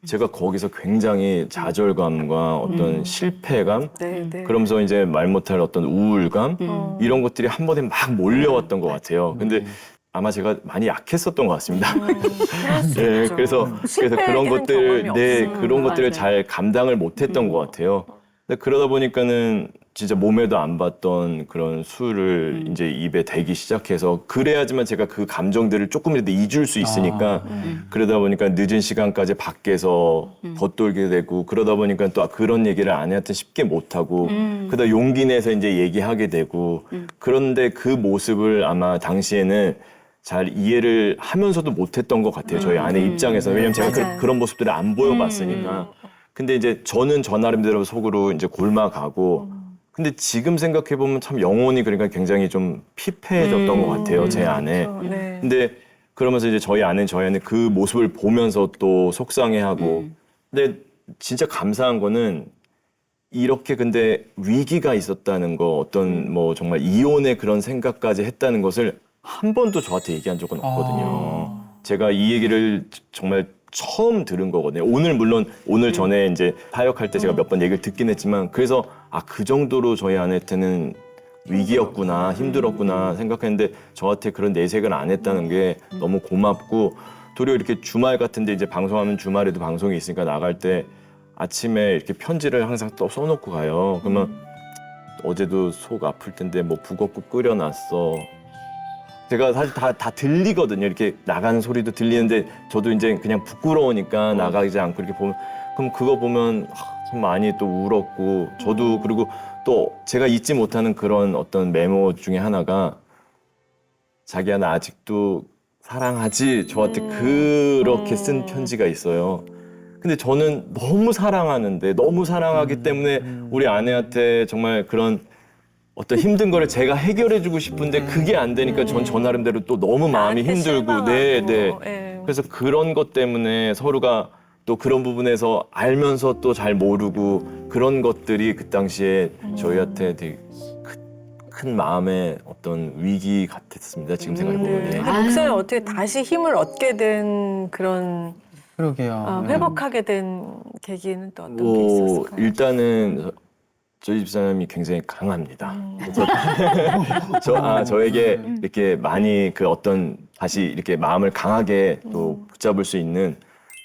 제가 거기서 굉장히 좌절감과 어떤 실패감 네, 네. 그러면서 이제 말 못할 어떤 우울감 이런 것들이 한 번에 막 몰려왔던 것 같아요. 근데 아마 제가 많이 약했었던 것 같습니다. 네, 그래서 그런 실패한 것들, 경험이 네, 없으면. 그런 것들을 맞아요. 잘 감당을 못했던 것 같아요. 근데 그러다 보니까는 진짜 몸에도 안 봤던 그런 술을 이제 입에 대기 시작해서 그래야지만 제가 그 감정들을 조금이라도 잊을 수 있으니까 그러다 보니까 늦은 시간까지 밖에서 겉돌게 되고 그러다 보니까 또 그런 얘기를 아내한테 쉽게 못하고 그러다 용기 내서 이제 얘기하게 되고 그런데 그 모습을 아마 당시에는 잘 이해를 하면서도 못했던 것 같아요. 저희 아내 입장에서. 왜냐면 제가 맞아요. 그런 모습들을 안 보여봤으니까. 근데 이제 저는 저 나름대로 속으로 이제 골마가고 근데 지금 생각해보면 참 영혼이 그러니까 굉장히 좀 피폐해졌던 것 같아요. 제 안에. 네. 근데 그러면서 이제 저희 아내는 그 모습을 보면서 또 속상해하고 근데 진짜 감사한 거는 이렇게 근데 위기가 있었다는 거 어떤 뭐 정말 이혼의 그런 생각까지 했다는 것을 한 번도 저한테 얘기한 적은 없거든요. 제가 이 얘기를 정말 처음 들은 거거든요. 오늘 전에 이제 타역할 때 제가 몇 번 얘기를 듣긴 했지만 그래서 그 정도로 저희 아내한테는 위기였구나 힘들었구나 생각했는데 저한테 그런 내색을 안 했다는 게 너무 고맙고 도리어 이렇게 주말 같은데 이제 방송하면 주말에도 방송이 있으니까 나갈 때 아침에 이렇게 편지를 항상 또 써놓고 가요. 그러면 어제도 속 아플 텐데 뭐 북엇국 끓여놨어. 제가 사실 다 들리거든요. 이렇게 나가는 소리도 들리는데 저도 이제 그냥 부끄러우니까 나가지 않고 이렇게 보면 그럼 그거 보면 참 많이 또 울었고 저도 그리고 또 제가 잊지 못하는 그런 어떤 메모 중에 하나가 자기야 나 아직도 사랑하지 저한테 그렇게 쓴 편지가 있어요. 근데 저는 너무 사랑하는데 너무 사랑하기 때문에 우리 아내한테 정말 그런 어떤 힘든 거를 제가 해결해주고 싶은데 그게 안 되니까 전 저 나름대로 또 너무 마음이 나한테 힘들고 실망하고. 네. 그래서 그런 것 때문에 서로가 또 그런 부분에서 알면서 또 잘 모르고 그런 것들이 그 당시에 저희한테 되게 큰 마음의 어떤 위기 같았습니다. 지금 생각해보면. 근데 네. 목사님 어떻게 다시 힘을 얻게 된 그런 그러게요. 회복하게 된 계기는 또 어떤 게 뭐 있었을까요? 일단은 저희 집사람이 굉장히 강합니다. 그래서 저에게 이렇게 많이 그 어떤 다시 이렇게 마음을 강하게 또 붙잡을 수 있는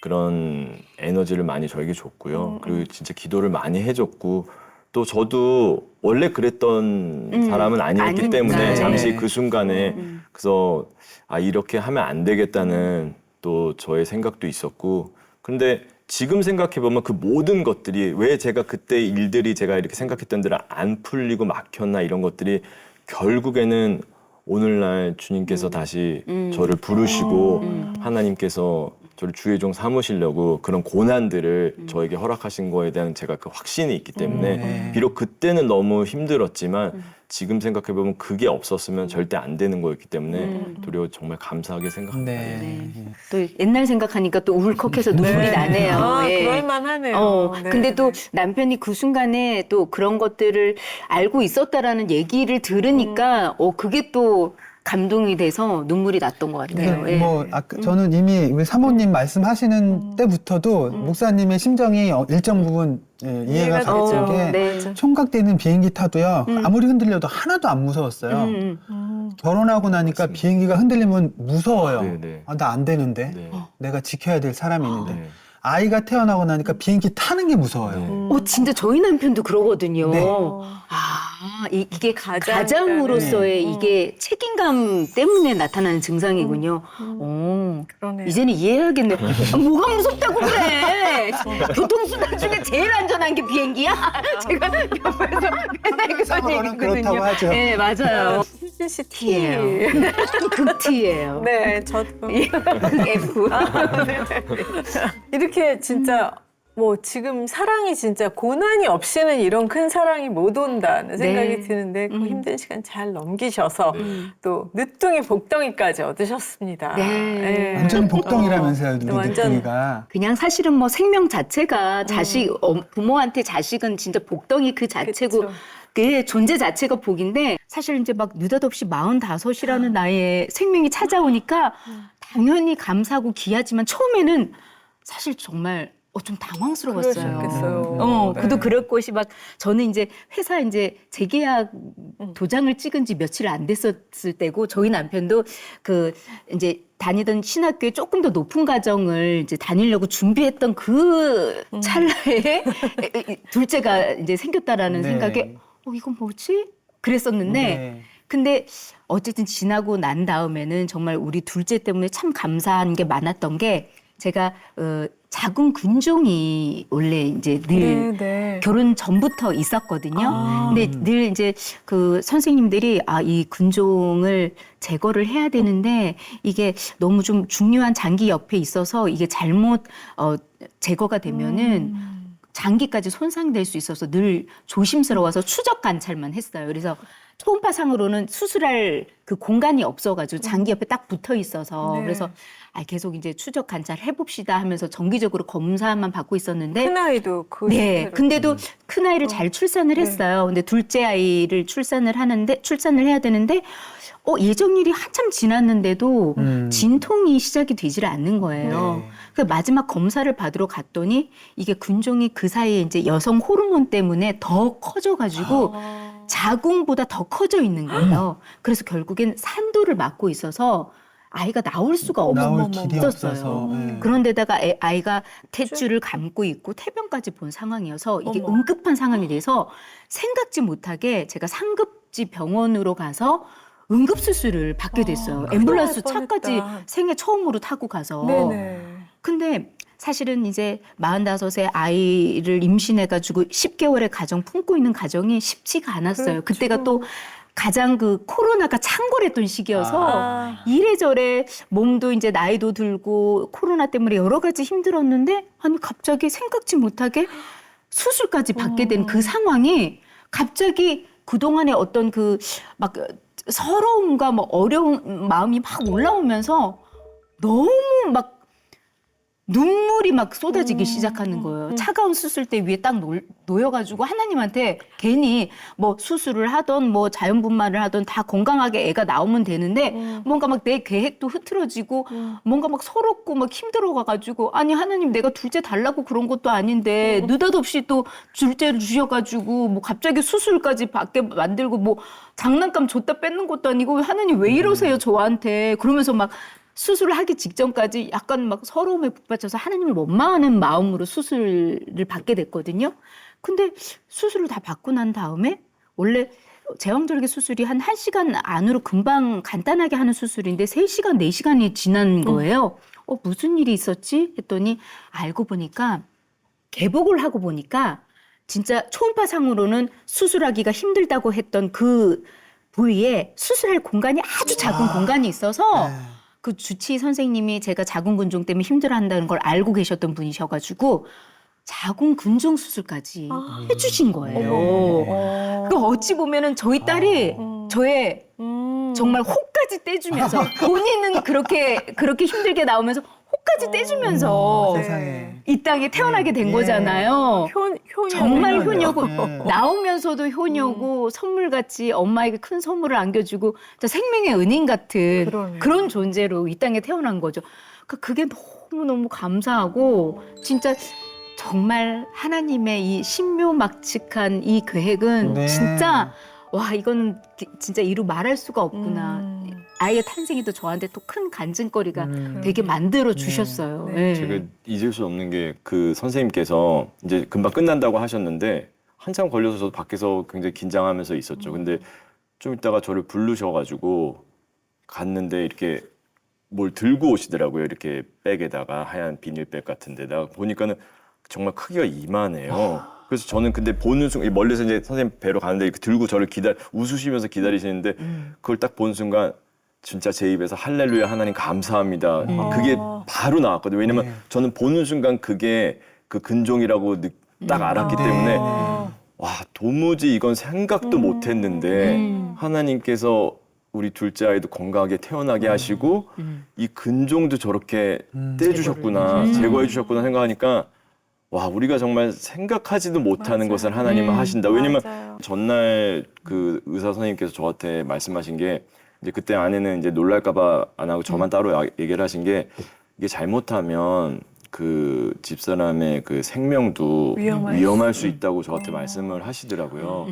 그런 에너지를 많이 저에게 줬고요. 그리고 진짜 기도를 많이 해줬고 또 저도 원래 그랬던 사람은 아니었기 아니니까. 때문에 네. 잠시 그 순간에 그래서 아 이렇게 하면 안 되겠다는 또 저의 생각도 있었고 근데 지금 생각해보면 그 모든 것들이 왜 제가 그때 일들이 제가 이렇게 생각했던 대로 안 풀리고 막혔나 이런 것들이 결국에는 오늘날 주님께서 다시 저를 부르시고 하나님께서 저를 주의 종 삼으시려고 그런 고난들을 저에게 허락하신 거에 대한 제가 그 확신이 있기 때문에 비록 그때는 너무 힘들었지만 지금 생각해보면 그게 없었으면 절대 안 되는 거였기 때문에 도리어 정말 감사하게 생각합니다. 네. 또 옛날 생각하니까 또 울컥해서 눈물이 나네요. 아, 예. 그럴만하네요. 네. 근데 또 남편이 그 순간에 또 그런 것들을 알고 있었다라는 얘기를 들으니까 그게 또 감동이 돼서 눈물이 났던 것 같아요. 이게 예. 뭐 아까 저는 이미 우리 사모님 말씀하시는 때부터도 목사님의 심정이 일정 부분 이해가 이해가 갔던 되죠. 게 네. 총각되는 비행기 타도요 아무리 흔들려도 하나도 안 무서웠어요. 결혼하고 나니까 비행기가 흔들리면 무서워요. 네, 네. 아, 나 안 되는데 네. 내가 지켜야 될 사람이 있는데 네. 아이가 태어나고 나니까 비행기 타는 게 무서워요. 진짜 저희 남편도 그러거든요. 네. 이게 가장- 가장으로서의 이게 책임감 때문에 나타나는 증상이군요. 그러네요. 이제는 이해해야겠네요. 뭐가 무섭다고 그래? 교통수단 중에 제일 안전한 게 비행기야? 제가 옆에서 맨날 그런 서로는 얘기거든요. 그렇다고 하죠. 네, 맞아요. 수진 씨 T예요. T. 극T예요. 네, 저도. 극 F. 이렇게 진짜 뭐 지금 사랑이 진짜 고난이 없이는 이런 큰 사랑이 못 온다는 생각이 네. 드는데 그 힘든 시간 잘 넘기셔서 또 늦둥이 복덩이까지 얻으셨습니다. 네. 완전 복덩이라면서요, 우리 완전- 늦둥이가. 그냥 사실은 뭐 생명 자체가 자식, 부모한테 자식은 진짜 복덩이 그 자체고 그쵸. 그 존재 자체가 복인데 사실 이제 막 느닷없이 45이라는 나이에 생명이 찾아오니까 당연히 감사하고 귀하지만 처음에는 사실 정말 좀 당황스러웠어요. 그러셨겠어요. 그도 그럴 것이 막 저는 이제 회사 이제 재계약 도장을 찍은 지 며칠 안 됐었을 때고 저희 남편도 그 이제 다니던 신학교에 조금 더 높은 과정을 이제 다니려고 준비했던 그 찰나에 둘째가 이제 생겼다라는 네. 생각에 이건 뭐지? 그랬었는데 네. 근데 어쨌든 지나고 난 다음에는 정말 우리 둘째 때문에 참 감사한 게 많았던 게 제가 자궁 근종이 원래 이제 늘 네. 결혼 전부터 있었거든요. 근데 늘 이제 그 선생님들이 이 근종을 제거를 해야 되는데 이게 너무 좀 중요한 장기 옆에 있어서 이게 잘못 제거가 되면은 장기까지 손상될 수 있어서 늘 조심스러워서 추적 관찰만 했어요. 그래서 초음파상으로는 수술할 그 공간이 없어가지고 장기 옆에 딱 붙어 있어서 네. 그래서 추적 이제 추적 관찰 해봅시다 하면서 정기적으로 검사만 받고 있었는데 큰아이도 그 네, 상태로. 근데도 큰 아이를 잘 출산을 했어요. 근데 둘째 아이를 출산을 해야 되는데 예정일이 한참 지났는데도 진통이 시작이 되질 않는 거예요. 네. 그래서 마지막 검사를 받으러 갔더니 이게 근종이 그 사이에 이제 여성 호르몬 때문에 더 커져가지고 자궁보다 더 커져 있는 거예요. 그래서 결국엔 산도를 맞고 있어서 아이가 나올 수가 나올 길이 없었어요. 없어서. 네. 그런데다가 아이가 탯줄을 감고 있고 태변까지 본 상황이어서 이게 어머. 응급한 상황이 돼서 생각지 못하게 제가 상급지 병원으로 가서 응급수술을 받게 됐어요. 엠뷸런스 큰일 날 차까지 뻔했다. 생애 처음으로 타고 가서. 네네. 근데 사실은 이제 45세 아이를 임신해가지고 10개월의 가정 품고 있는 가정이 쉽지가 않았어요. 그렇죠. 그때가 또 가장 그 코로나가 창궐했던 시기여서 아. 이래저래 몸도 이제 나이도 들고 코로나 때문에 여러 가지 힘들었는데 아니 갑자기 생각지 못하게 수술까지 받게 된 그 상황이 갑자기 그동안의 어떤 그 막 서러움과 뭐 어려운 마음이 막 올라오면서 너무 막 눈물이 막 쏟아지기 시작하는 거예요. 차가운 수술대 위에 딱 놓여가지고 하나님한테 괜히 뭐 수술을 하던 뭐 자연분만을 하던 다 건강하게 애가 나오면 되는데 뭔가 막 내 계획도 흐트러지고 뭔가 막 서럽고 막 힘들어가가지고 아니 하나님 내가 둘째 달라고 그런 것도 아닌데 느닷없이 또 둘째를 주셔가지고 뭐 갑자기 수술까지 받게 만들고 뭐 장난감 줬다 뺏는 것도 아니고 하나님 왜 이러세요 저한테 그러면서 막 수술을 하기 직전까지 약간 막 서러움에 북받쳐서 하나님을 원망하는 마음으로 수술을 받게 됐거든요. 근데 수술을 다 받고 난 다음에 원래 제왕절개 수술이 한 1시간 안으로 금방 간단하게 하는 수술인데 3시간, 4시간이 지난 거예요. 무슨 일이 있었지? 했더니 알고 보니까 개복을 하고 보니까 진짜 초음파상으로는 수술하기가 힘들다고 했던 그 부위에 수술할 공간이 아주 작은 공간이 있어서 그 주치의 선생님이 제가 자궁근종 때문에 힘들어한다는 걸 알고 계셨던 분이셔가지고 자궁근종 수술까지 해주신 거예요. 그 어찌 보면은 저희 딸이 저의 정말 호까지 떼주면서 본인은 그렇게 힘들게 나오면서 호까지 떼주면서 세상에. 이 땅에 태어나게 된 거잖아요. 효녀. 정말 효녀고 네. 나오면서도 효녀고 선물같이 엄마에게 큰 선물을 안겨주고 진짜 생명의 은인 같은 그러네요. 그런 존재로 이 땅에 태어난 거죠. 그러니까 그게 너무너무 감사하고 진짜 정말 하나님의 이 신묘막측한 이 계획은 네. 진짜 와 이거는 진짜 이루 말할 수가 없구나. 아이의 탄생이 또 저한테 또 큰 간증거리가 되게 만들어 주셨어요. 네. 네. 제가 잊을 수 없는 게 그 선생님께서 이제 금방 끝난다고 하셨는데 한참 걸려서 저도 밖에서 굉장히 긴장하면서 있었죠. 근데 좀 있다가 저를 부르셔가지고 갔는데 이렇게 뭘 들고 오시더라고요. 이렇게 백에다가 하얀 비닐백 같은 데다가 보니까는 정말 크기가 이만해요. 그래서 저는 근데 보는 순간 멀리서 이제 선생님 뵈러 가는데 이렇게 들고 저를 웃으시면서 기다리시는데 그걸 딱 본 순간 진짜 제 입에서 할렐루야 하나님 감사합니다. 그게 바로 나왔거든요. 왜냐면 네. 저는 보는 순간 그게 그 근종이라고 딱 알았기 때문에 와 도무지 이건 생각도 못했는데 하나님께서 우리 둘째 아이도 건강하게 태어나게 하시고 이 근종도 저렇게 떼주셨구나 제거해 주셨구나 생각하니까 와 우리가 정말 생각하지도 못하는 맞아요. 것을 하나님은 하신다. 왜냐면 맞아요. 전날 그 의사 선생님께서 저한테 말씀하신 게 이제 그때 아내는 이제 놀랄까봐 안 하고 저만 따로 얘기를 하신 게 이게 잘못하면 그 집사람의 그 생명도 위험할 수 있다고 저한테 말씀을 하시더라고요.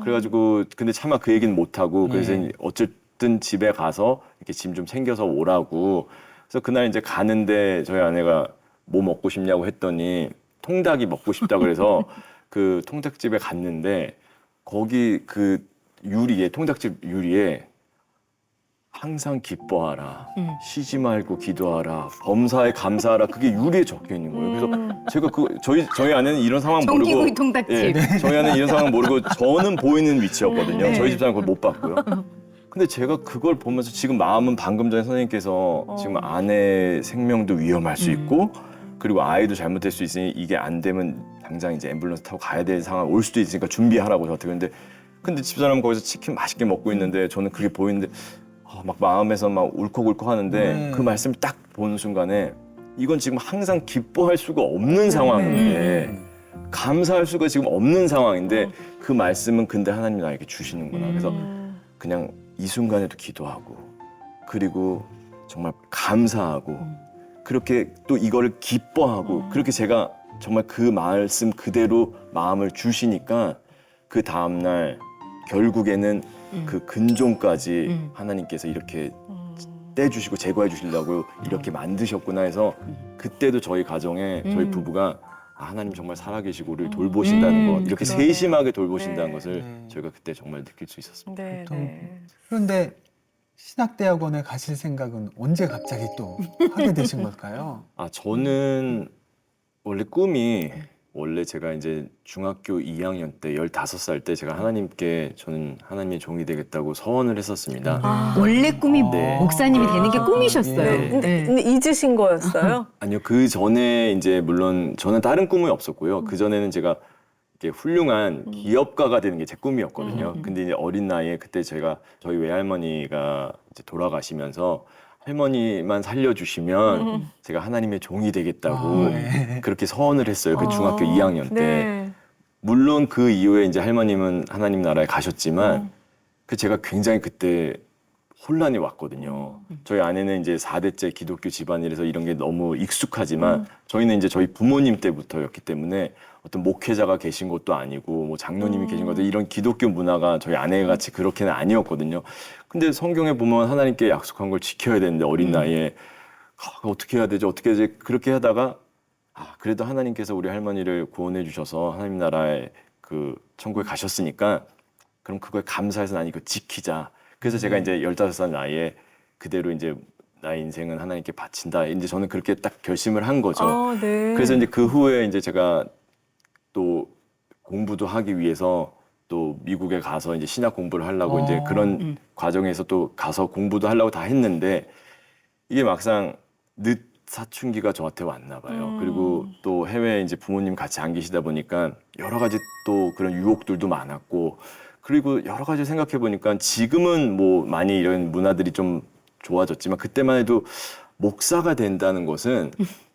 그래가지고 근데 차마 그 얘기는 못 하고 그래서 이제 어쨌든 집에 가서 이렇게 짐 좀 챙겨서 오라고. 그래서 그날 이제 가는데 저희 아내가 뭐 먹고 싶냐고 했더니 통닭이 먹고 싶다 그래서 그 통닭집에 갔는데 거기 그 유리에 통닭집 유리에 항상 기뻐하라, 쉬지 말고 기도하라, 범사에 감사하라 그게 유리에 적혀 있는 거예요. 그래서 제가 저희 아내는 이런 상황 모르고 전기구이 통닭집. 예, 저희 아내는 이런 상황 모르고 저는 보이는 위치였거든요. 저희 집사람은 그걸 못 봤고요. 근데 제가 그걸 보면서 지금 마음은 방금 전에 선생님께서 지금 아내 생명도 위험할 수 있고 그리고 아이도 잘못될 수 있으니 이게 안 되면 당장 이제 앰뷸런스 타고 가야 될 상황 올 수도 있으니까 준비하라고 저한테 그랬는데 근데 집사람은 거기서 치킨 맛있게 먹고 있는데 저는 그게 보이는데 막 마음에서 막 울컥울컥 하는데 그 말씀 딱 보는 순간에 이건 지금 항상 기뻐할 수가 없는 상황인데 감사할 수가 지금 없는 상황인데 그 말씀은 근데 하나님이 나에게 주시는구나. 그래서 그냥 이 순간에도 기도하고 그리고 정말 감사하고 그렇게 또 이거를 기뻐하고 그렇게 제가 정말 그 말씀 그대로 마음을 주시니까 그 다음날 결국에는 그 근종까지 하나님께서 이렇게 떼주시고 제거해 주시려고 이렇게 만드셨구나 해서 그때도 저희 가정에 저희 부부가 하나님 정말 살아계시고 우리를 돌보신다는 거 이렇게 그러네. 세심하게 돌보신다는 네. 것을 네. 저희가 그때 정말 느낄 수 있었습니다. 네, 네. 그런데 신학대학원에 가실 생각은 언제 갑자기 또 하게 되신 걸까요? 아, 저는 원래 꿈이 원래 제가 이제 중학교 2학년 때 15살 때 제가 하나님께 저는 하나님의 종이 되겠다고 서원을 했었습니다. 아. 원래 꿈이 네. 목사님이 되는 게 꿈이셨어요. 네. 근데 잊으신 거였어요? 아니요, 그 전에 이제 물론 저는 다른 꿈이 없었고요. 그 전에는 제가 이렇게 훌륭한 기업가가 되는 게 제 꿈이었거든요. 근데 이제 어린 나이에 그때 제가 저희 외할머니가 이제 돌아가시면서 할머니만 살려주시면 제가 하나님의 종이 되겠다고 네. 그렇게 서원을 했어요. 그 중학교 2학년 때. 네. 물론 그 이후에 이제 할머님은 하나님 나라에 가셨지만 그 제가 굉장히 그때 혼란이 왔거든요. 저희 아내는 이제 4대째 기독교 집안이라서 이런 게 너무 익숙하지만 저희는 이제 저희 부모님 때부터였기 때문에 어떤 목회자가 계신 것도 아니고 뭐 장로님이 계신 것도 이런 기독교 문화가 저희 아내가 같이 그렇게는 아니었거든요. 근데 성경에 보면 하나님께 약속한 걸 지켜야 되는데 어린 나이에 어떻게 해야 되죠? 어떻게 해야 되지? 그렇게 하다가 그래도 하나님께서 우리 할머니를 구원해 주셔서 하나님 나라에 그 천국에 가셨으니까 그럼 그거에 감사해서 난 이거 지키자. 그래서 제가 이제 15살 나이에 그대로 이제 나의 인생은 하나님께 바친다. 이제 저는 그렇게 딱 결심을 한 거죠. 네. 그래서 이제 그 후에 이제 제가 또 공부도 하기 위해서 또 미국에 가서 이제 신학 공부를 하려고 이제 그런 과정에서 또 가서 공부도 하려고 다 했는데 이게 막상 늦 사춘기가 저한테 왔나 봐요. 그리고 또 해외에 이제 부모님 같이 안 계시다 보니까 여러 가지 또 그런 유혹들도 많았고 그리고 여러 가지 생각해 보니까 지금은 뭐 많이 이런 문화들이 좀 좋아졌지만 그때만 해도 목사가 된다는 것은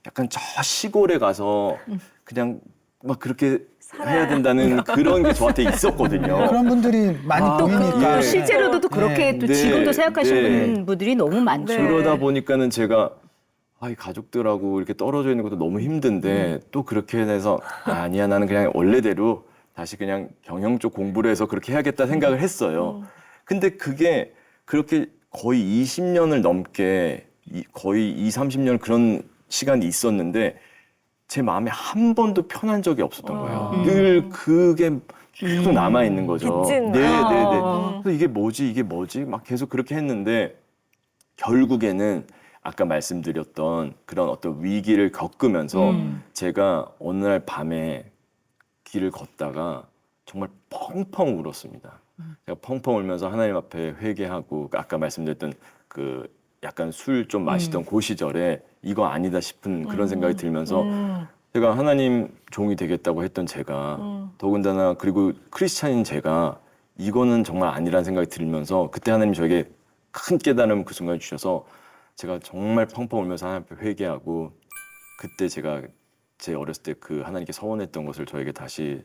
약간 저 시골에 가서 그냥 막 그렇게 해야 된다는 그런 게 저한테 있었거든요. 그런 분들이 많이 또 보이니까. 그 실제로도 또 그렇게 네. 또 네. 지금도 생각하시는 네. 분들이 너무 많죠. 네. 그러다 보니까는 제가 이 가족들하고 이렇게 떨어져 있는 것도 너무 힘든데 또 그렇게 해서 아니야 나는 그냥 원래대로 다시 그냥 경영 쪽 공부를 해서 그렇게 해야겠다 생각을 했어요. 근데 그게 그렇게 거의 20년을 넘게 거의 30년 그런 시간이 있었는데 제 마음에 한 번도 편한 적이 없었던 거예요. 늘 그게 계속 남아 있는 거죠. 빚진 네. 아. 그래서 이게 뭐지? 막 계속 그렇게 했는데 결국에는 아까 말씀드렸던 그런 어떤 위기를 겪으면서 제가 어느 날 밤에 길을 걷다가 정말 펑펑 울었습니다. 제가 펑펑 울면서 하나님 앞에 회개하고 아까 말씀드렸던 그 약간 술 좀 마시던 그 시절에 이거 아니다 싶은 그런 생각이 들면서 제가 하나님 종이 되겠다고 했던 제가 더군다나 그리고 크리스찬인 제가 이거는 정말 아니라는 생각이 들면서 그때 하나님 저에게 큰 깨달음 그 순간에 주셔서 제가 정말 펑펑 울면서 하나님 앞에 회개하고 그때 제가 제 어렸을 때 그 하나님께 서원했던 것을 저에게 다시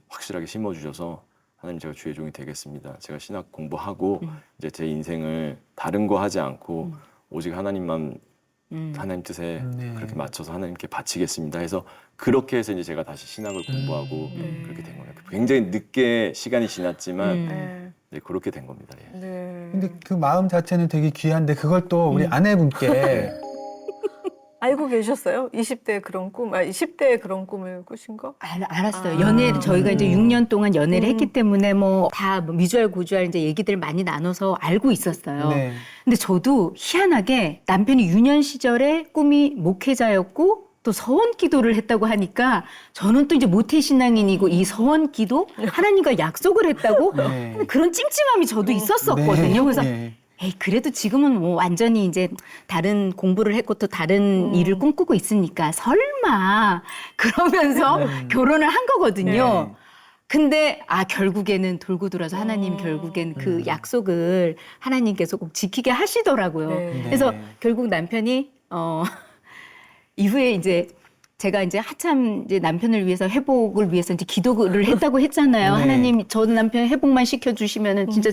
확실하게 심어주셔서 하나님 제가 주의 종이 되겠습니다. 제가 신학 공부하고 이제 제 인생을 다른 거 하지 않고 오직 하나님만 하나님 뜻에 네. 그렇게 맞춰서 하나님께 바치겠습니다 해서 그렇게 해서 이제 제가 다시 신학을 공부하고 그렇게 된 거예요. 굉장히 늦게 시간이 지났지만 네. 네, 그렇게 된 겁니다. 예. 네. 근데 그 마음 자체는 되게 귀한데 그걸 또 우리 아내분께 알고 계셨어요? 20대에 그런 꿈, 10대에 그런 꿈을 꾸신 거? 알았어요. 연애 저희가 이제 6년 동안 연애를 했기 때문에 뭐 다 미주알 고주알 이제 얘기들 많이 나눠서 알고 있었어요. 네. 근데 저도 희한하게 남편이 유년 시절에 꿈이 목회자였고 또 서원 기도를 했다고 하니까 저는 또 이제 모태 신앙인이고 이 서원 기도 하나님과 약속을 했다고 네. 그런 찜찜함이 저도 있었었거든요. 그래서 네. 에이, 그래도 지금은 뭐 완전히 이제 다른 공부를 했고 또 다른 일을 꿈꾸고 있으니까 설마 그러면서 결혼을 한 거거든요. 네. 근데 결국에는 돌고 돌아서 하나님 결국엔 그 약속을 하나님께서 꼭 지키게 하시더라고요. 네. 그래서 결국 남편이 이후에 이제 제가 이제 한참 이제 남편을 위해서 회복을 위해서 이제 기도를 했다고 했잖아요. 네. 하나님, 저 남편 회복만 시켜주시면은 진짜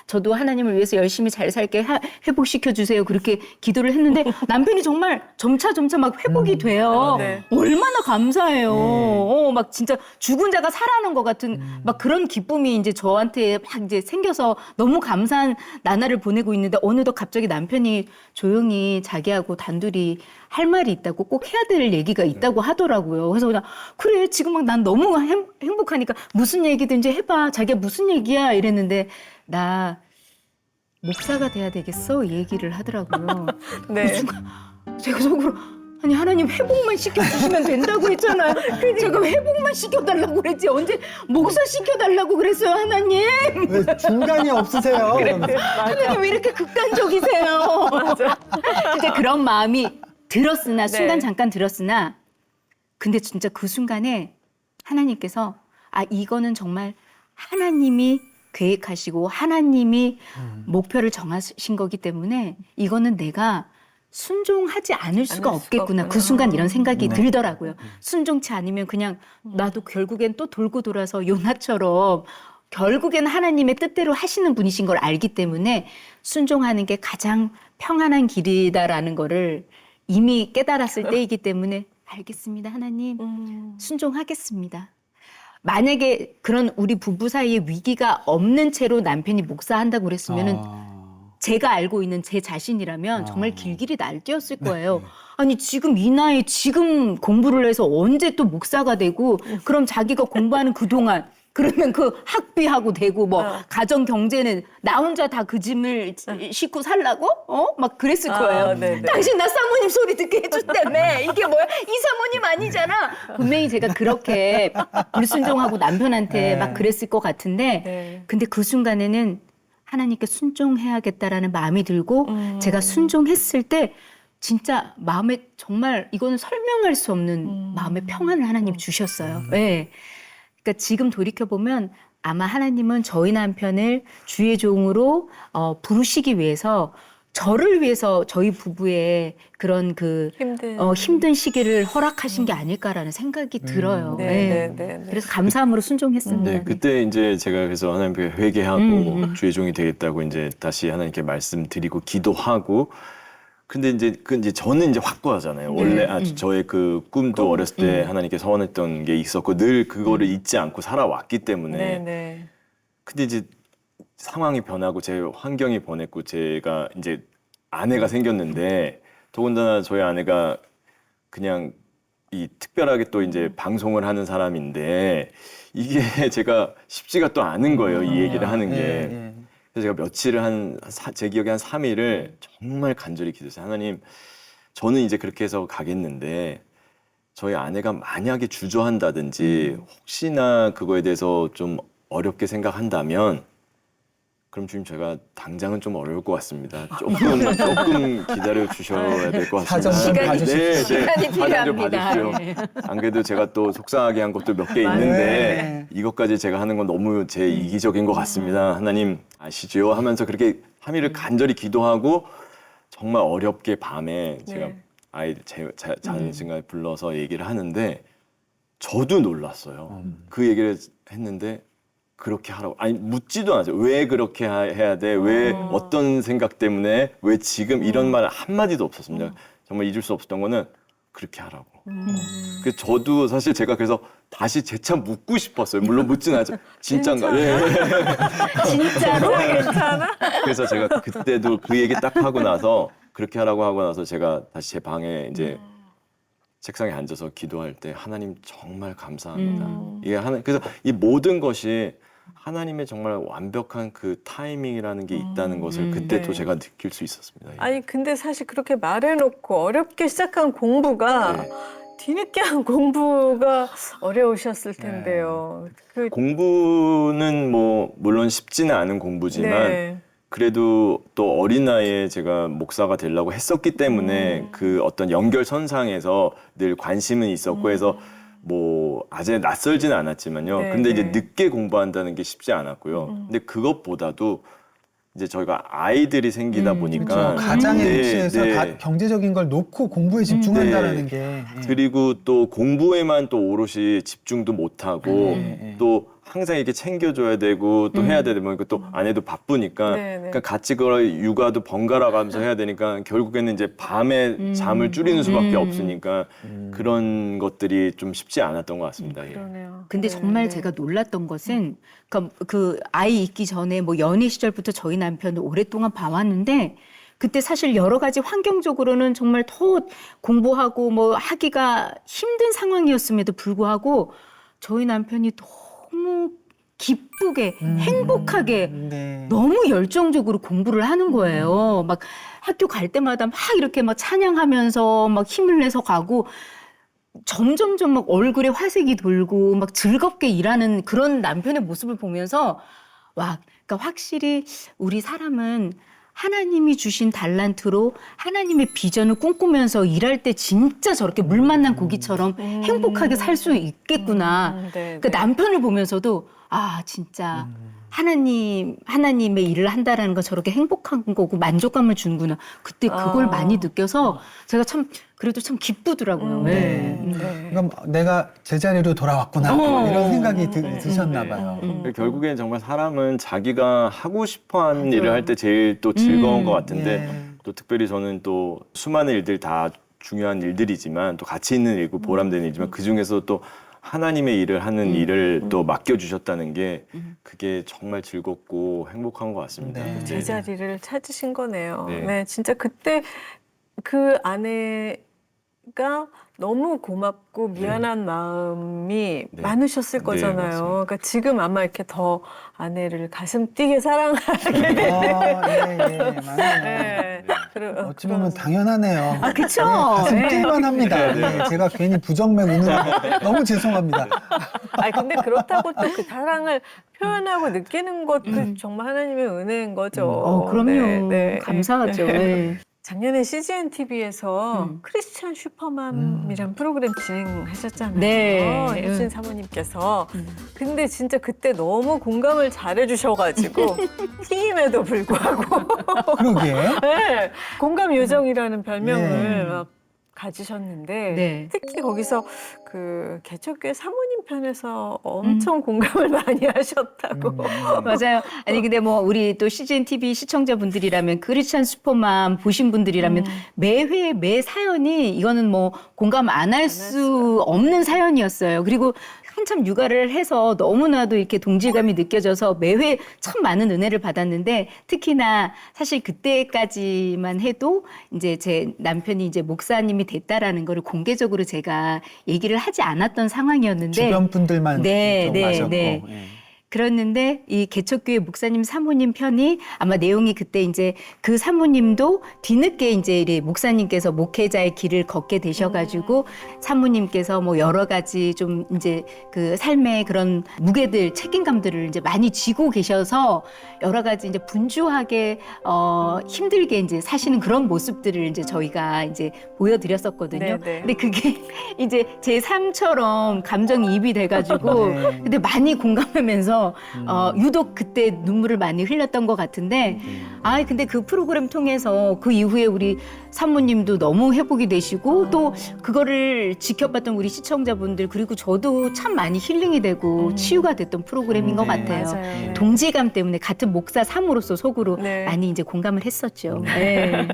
저도 하나님을 위해서 열심히 잘 살게 회복시켜주세요. 그렇게 기도를 했는데 남편이 정말 점차 막 회복이 돼요. 네. 얼마나 감사해요. 막 진짜 죽은 자가 살아난 것 같은 막 그런 기쁨이 이제 저한테 막 이제 생겨서 너무 감사한 나날을 보내고 있는데 어느덧 갑자기 남편이 조용히 자기하고 단둘이 할 말이 있다고 꼭 해야 될 얘기가 있다고 하더라고요. 그래서 그냥 그래 지금 막 난 너무 행복하니까 무슨 얘기든지 해봐. 자기가 무슨 얘기야 이랬는데 나 목사가 돼야 되겠어 얘기를 하더라고요. 네. 제가 속으로 아니 하나님 회복만 시켜주시면 된다고 했잖아요. 제가 회복만 시켜달라고 그랬지 언제 목사 시켜달라고 그랬어요 하나님. 왜 중간이 없으세요? 그러면서. 하나님 왜 이렇게 극단적이세요. 진짜 그런 마음이 들었으나 순간 네. 잠깐 들었으나 근데 진짜 그 순간에 하나님께서 아 이거는 정말 하나님이 계획하시고 하나님이 목표를 정하신 거기 때문에 이거는 내가 순종하지 않을 수가 없겠구나. 그 순간 이런 생각이 들더라고요. 순종치 않으면 그냥 나도 결국엔 또 돌고 돌아서 요나처럼 결국엔 하나님의 뜻대로 하시는 분이신 걸 알기 때문에 순종하는 게 가장 평안한 길이다라는 거를 이미 깨달았을 때이기 때문에 알겠습니다. 하나님 순종하겠습니다. 만약에 그런 우리 부부 사이에 위기가 없는 채로 남편이 목사한다고 그랬으면은 제가 알고 있는 제 자신이라면 정말 길길이 날뛰었을 거예요. 아니 지금 이 나이에 지금 공부를 해서 언제 또 목사가 되고 그럼 자기가 공부하는 그동안 그러면 그 학비하고 되고 뭐 가정 경제는 나 혼자 다 그 짐을 싣고 살라고? 막 그랬을 거예요. 당신 나 사모님 소리 듣게 해줬다며. 이게 뭐야? 이 사모님 아니잖아. 분명히 제가 그렇게 불순종하고 남편한테 막 그랬을 것 같은데 근데 그 순간에는 하나님께 순종해야겠다라는 마음이 들고 제가 순종했을 때 진짜 마음에 정말 이거는 설명할 수 없는 마음의 평안을 하나님 주셨어요. 네. 그러니까 지금 돌이켜보면 아마 하나님은 저희 남편을 주의 종으로 부르시기 위해서 저를 위해서 저희 부부의 그런 그 힘든 시기를 허락하신 게 아닐까라는 생각이 들어요. 네. 그래서 감사함으로 순종했습니다. 네, 그때 이제 제가 그래서 하나님께 회개하고 주의 종이 되겠다고 이제 다시 하나님께 말씀드리고 기도하고 근데 이제 저는 이제 확고하잖아요. 원래 저의 그 꿈도 어렸을 때 하나님께 서원했던 게 있었고 늘 그거를 잊지 않고 살아왔기 때문에 근데 이제 상황이 변하고 제 환경이 변했고 제가 이제 아내가 생겼는데 더군다나 저희 아내가 그냥 이 특별하게 또 이제 방송을 하는 사람인데 이게 제가 쉽지가 또 않은 거예요. 이 얘기를 하는 게. 그래서 제가 며칠을 제 기억에 한 3일을 정말 간절히 기도했어요. 하나님, 저는 이제 그렇게 해서 가겠는데 저희 아내가 만약에 주저한다든지 혹시나 그거에 대해서 좀 어렵게 생각한다면 그럼 주님 제가 당장은 좀 어려울 것 같습니다. 조금 기다려 주셔야 될 것 같습니다. 시간이 사정 좀 필요합니다. 봐주십시오. 안 그래도 제가 또 속상하게 한 것도 몇 개 있는데 이것까지 제가 하는 건 너무 제 이기적인 것 같습니다. 하나님 아시죠? 하면서 그렇게 3일을 간절히 기도하고 정말 어렵게 밤에 제가 아이들 자는 순간 불러서 얘기를 하는데 저도 놀랐어요. 그 얘기를 했는데 그렇게 하라고. 아니, 묻지도 않았어요. 왜 그렇게 해야 돼? 왜 어떤 생각 때문에? 왜 지금? 이런 말 한마디도 없었습니다. 정말 잊을 수 없었던 거는 그렇게 하라고. 그래서 저도 사실 제가 그래서 다시 재차 묻고 싶었어요. 물론 묻진 않죠. 진짜인가? 진짜로? 괜찮아? 그래서 제가 그때도 그 얘기 딱 하고 나서 그렇게 하라고 하고 나서 제가 다시 제 방에 이제 책상에 앉아서 기도할 때 하나님 정말 감사합니다. 이게 그래서 이 모든 것이 하나님의 정말 완벽한 그 타이밍이라는 게 있다는 것을 그때 또 제가 느낄 수 있었습니다. 아니 근데 사실 그렇게 말해놓고 어렵게 시작한 공부가 뒤늦게 한 공부가 어려우셨을 텐데요. 공부는 뭐 물론 쉽지는 않은 공부지만 그래도 또 어린 나이에 제가 목사가 되려고 했었기 때문에 그 어떤 연결선상에서 늘 관심은 있었고 해서 뭐 아직 낯설지는 않았지만요. 근데 이제 늦게 공부한다는 게 쉽지 않았고요. 근데 그것보다도 이제 저희가 아이들이 생기다 보니까 그렇죠. 가장에 위치해서 경제적인 걸 놓고 공부에 집중한다라는 게 그리고 또 공부에만 또 오롯이 집중도 못하고 또 항상 이렇게 챙겨줘야 되고 또 해야 되고 또 아내도 바쁘니까 그러니까 같이 그걸 육아도 번갈아 가면서 해야 되니까 결국에는 이제 밤에 잠을 줄이는 수밖에 없으니까 그런 것들이 좀 쉽지 않았던 것 같습니다. 그러네요. 근데 정말 제가 놀랐던 것은 그 아이 있기 전에 뭐 연애 시절부터 저희 남편을 오랫동안 봐왔는데 그때 사실 여러 가지 환경적으로는 정말 더 공부하고 뭐 하기가 힘든 상황이었음에도 불구하고 저희 남편이 너무 기쁘게 행복하게 네. 너무 열정적으로 공부를 하는 거예요. 막 학교 갈 때마다 막 이렇게 막 찬양하면서 막 힘을 내서 가고 점점점 막 얼굴에 화색이 돌고 막 즐겁게 일하는 그런 남편의 모습을 보면서 와, 그러니까 확실히 우리 사람은 하나님이 주신 달란트로 하나님의 비전을 꿈꾸면서 일할 때 진짜 저렇게 물 만난 고기처럼 행복하게 살 수 있겠구나. 네, 그 남편을 보면서도 아, 진짜 하나님의 일을 한다라는 거 저렇게 행복한 거고 만족감을 주는구나. 그때 그걸 많이 느껴서 제가 참 그래도 참 기쁘더라고요. 네. 네. 그럼 내가 제자리로 돌아왔구나 이런 생각이 드셨나 봐요. 결국엔 정말 사람은 자기가 하고 싶어하는 일을 할 때 제일 또 즐거운 것 같은데 예. 또 특별히 저는 또 수많은 일들 다 중요한 일들이지만 또 가치 있는 일이고 보람되는 일이지만 그 중에서 또 하나님의 일을 하는 일을 또 맡겨주셨다는 게 그게 정말 즐겁고 행복한 것 같습니다. 네. 제자리를 찾으신 거네요. 네. 네, 진짜 그때 그 아내가 너무 고맙고 미안한 마음이 네. 많으셨을 네, 거잖아요. 맞습니다. 그러니까 지금 아마 이렇게 더 아내를 가슴 뛰게 사랑하게 되는. 예, 맞아요. 네. 어찌 보면 당연하네요. 아, 그쵸? 가슴 네. 뛸만 합니다. 네, 제가 괜히 부정맥 우는 거 너무 죄송합니다. 아니 근데 그렇다고 또 그 사랑을 표현하고 느끼는 것도 정말 하나님의 은혜인 거죠. 그럼요. 네, 네. 감사하죠. 네. 작년에 CGN TV에서 크리스찬 슈퍼맘이란 프로그램 진행하셨잖아요. 네. 유진 사모님께서. 근데 진짜 그때 너무 공감을 잘해주셔가지고 튀임에도 불구하고 그러게. 네, 공감 요정이라는 별명을 네. 막 가지셨는데 네. 특히 거기서 그 개척교회 사모님 편에서 엄청 공감을 많이 하셨다고. 맞아요. 아니 근데 뭐 우리 또 CGN TV 시청자분들이라면 크리스찬 슈퍼맘 보신 분들이라면 매회 매 사연이 이거는 뭐 공감 안 할 수 없는 사연이었어요. 그리고 한참 육아를 해서 너무나도 이렇게 동질감이 느껴져서 매회 참 많은 은혜를 받았는데 특히나 사실 그때까지만 해도 이제 제 남편이 이제 목사님이 됐다라는 거를 공개적으로 제가 얘기를 하지 않았던 상황이었는데 주변 분들만 네, 좀 네, 아셨고. 네. 예. 그랬는데 이 개척교회 목사님 사모님 편이 아마 내용이 그때 이제 그 사모님도 뒤늦게 이제 이 목사님께서 목회자의 길을 걷게 되셔가지고 사모님께서 뭐 여러 가지 좀 이제 그 삶의 그런 무게들 책임감들을 이제 많이 지고 계셔서 여러 가지 이제 분주하게 힘들게 이제 사시는 그런 모습들을 이제 저희가 이제 보여드렸었거든요. 네, 네. 근데 그게 이제 제 삶처럼 감정이입이 돼가지고 네. 근데 많이 공감하면서 유독 그때 눈물을 많이 흘렸던 것 같은데 근데 그 프로그램 통해서 그 이후에 우리 사모님도 너무 회복이 되시고 또 그거를 지켜봤던 우리 시청자분들 그리고 저도 참 많이 힐링이 되고 치유가 됐던 프로그램인 것 네, 같아요. 맞아요. 동지감 때문에 같은 목사 사모로서 속으로 네. 많이 이제 공감을 했었죠. 네.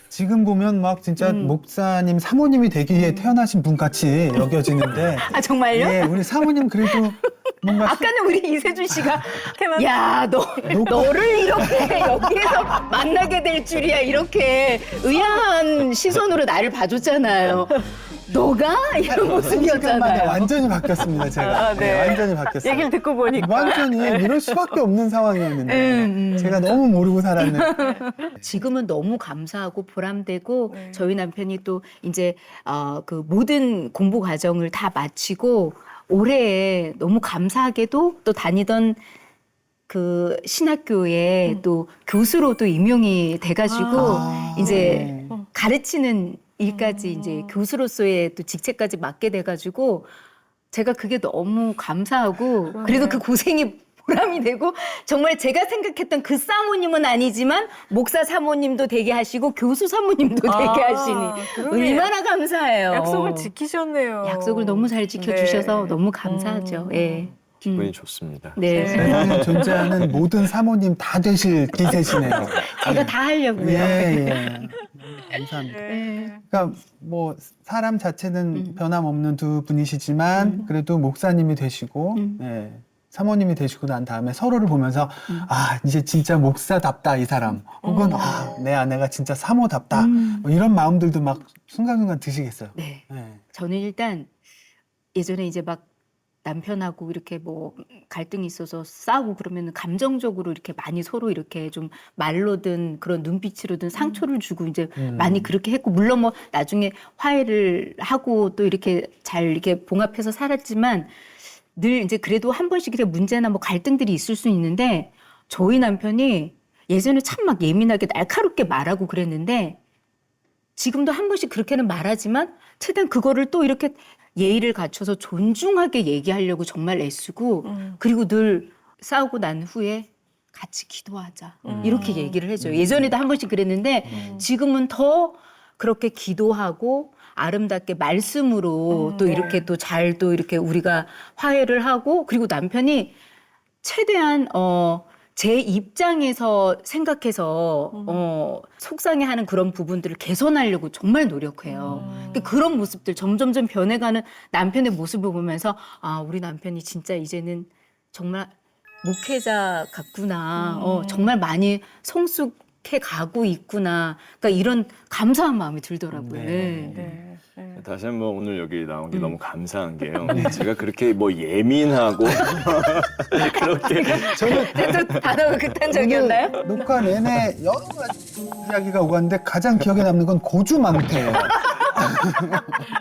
지금 보면 막 진짜 목사님, 사모님이 되기 위해 태어나신 분 같이 여겨지는데. 아 정말요? 예, 우리 사모님 그래도 뭔가 아까는 우리 이세준 씨가 야, 너를 이렇게 여기에서 만나게 될 줄이야 이렇게 의아한 시선으로 나를 봐줬잖아요. 너가? 이런 시간 만에 모습이었잖아요. 완전히 바뀌었습니다, 제가. 아, 네. 네, 완전히 바뀌었어요. 얘기를 듣고 보니까 완전히 이럴 수밖에 없는 상황이었는데 제가 너무 모르고 살았네. 지금은 너무 감사하고 보람되고 네. 저희 남편이 또 이제 그 모든 공부 과정을 다 마치고 올해에 너무 감사하게도 또 다니던 그 신학교에 또 교수로도 임용이 돼가지고 이제 네. 가르치는 일까지 이제 교수로서의 또 직책까지 맡게 돼가지고 제가 그게 너무 감사하고 그래도 그 고생이 보람이 되고 정말 제가 생각했던 그 사모님은 아니지만 목사 사모님도 되게 하시고 교수 사모님도 되게 하시니 그러네. 얼마나 감사해요. 약속을 지키셨네요. 약속을 너무 잘 지켜주셔서 네. 너무 감사하죠. 예. 기분이 좋습니다. 네. 세상에 존재하는 모든 사모님 다 되실 기세시네요. 제가 다 하려고요. 예. 감사합니다. 네. 그러니까 뭐 사람 자체는 변함없는 두 분이시지만 그래도 목사님이 되시고 예, 사모님이 되시고 난 다음에 서로를 보면서 이제 진짜 목사답다 이 사람 혹은 내 아내가 진짜 사모답다 뭐 이런 마음들도 막 순간순간 드시겠어요. 네. 예. 저는 일단 예전에 이제 막 남편하고 이렇게 뭐 갈등이 있어서 싸우고 그러면 감정적으로 이렇게 많이 서로 이렇게 좀 말로든 그런 눈빛으로든 상처를 주고 이제 많이 그렇게 했고, 물론 뭐 나중에 화해를 하고 또 이렇게 잘 이렇게 봉합해서 살았지만 늘 이제 그래도 한 번씩 이렇게 문제나 뭐 갈등들이 있을 수 있는데, 저희 남편이 예전에 참 막 예민하게 날카롭게 말하고 그랬는데 지금도 한 번씩 그렇게는 말하지만 최대한 그거를 또 이렇게 예의를 갖춰서 존중하게 얘기하려고 정말 애쓰고, 그리고 늘 싸우고 난 후에 같이 기도하자 이렇게 얘기를 해줘요. 예전에도 한 번씩 그랬는데 지금은 더 그렇게 기도하고 아름답게 말씀으로 또 이렇게 또 잘 또 이렇게 우리가 화해를 하고, 그리고 남편이 최대한 제 입장에서 생각해서 속상해하는 그런 부분들을 개선하려고 정말 노력해요. 근데 그런 모습들 점점점 변해가는 남편의 모습을 보면서 아, 우리 남편이 진짜 이제는 정말 목회자 같구나. 정말 많이 성숙해 가고 있구나. 그러니까 이런 감사한 마음이 들더라고요. 네. 네. 다시 한번 오늘 여기 나온 게 너무 감사한 게요. 제가 그렇게 뭐 예민하고 그렇게 또 단어가 극단적이었나요? 오늘 녹화 내내 여러 가지 이야기가 오갔는데 가장 기억에 남는 건 고주망태예요.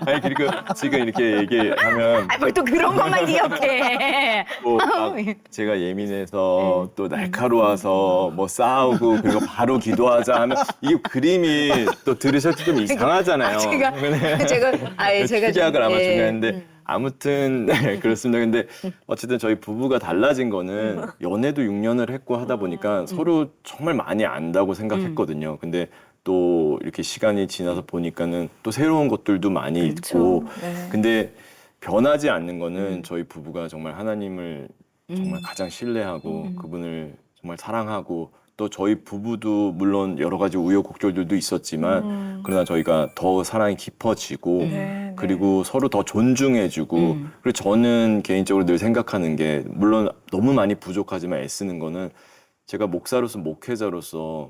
아니 그리고 지금 이렇게 얘기하면 아, 뭘 또 그런 것만 기억해. 뭐 막 제가 예민해서 또 날카로워서 뭐 싸우고 그리고 바로 기도하자 하면 이게 그림이 또 들으셔도 좀 이상하잖아요. 제가 특이학을 아마 예. 준비했는데 아무튼 네, 그렇습니다. 근데 어쨌든 저희 부부가 달라진 거는 연애도 6년을 했고 하다 보니까 서로 정말 많이 안다고 생각했거든요. 근데 또 이렇게 시간이 지나서 보니까는 또 새로운 것들도 많이 있고 네. 근데 변하지 않는 거는 저희 부부가 정말 하나님을 정말 가장 신뢰하고 그분을 정말 사랑하고 또 저희 부부도 물론 여러 가지 우여곡절들도 있었지만 그러나 저희가 더 사랑이 깊어지고 네, 그리고 서로 더 존중해주고 그리고 저는 개인적으로 늘 생각하는 게 물론 너무 많이 부족하지만 애쓰는 거는 제가 목사로서 목회자로서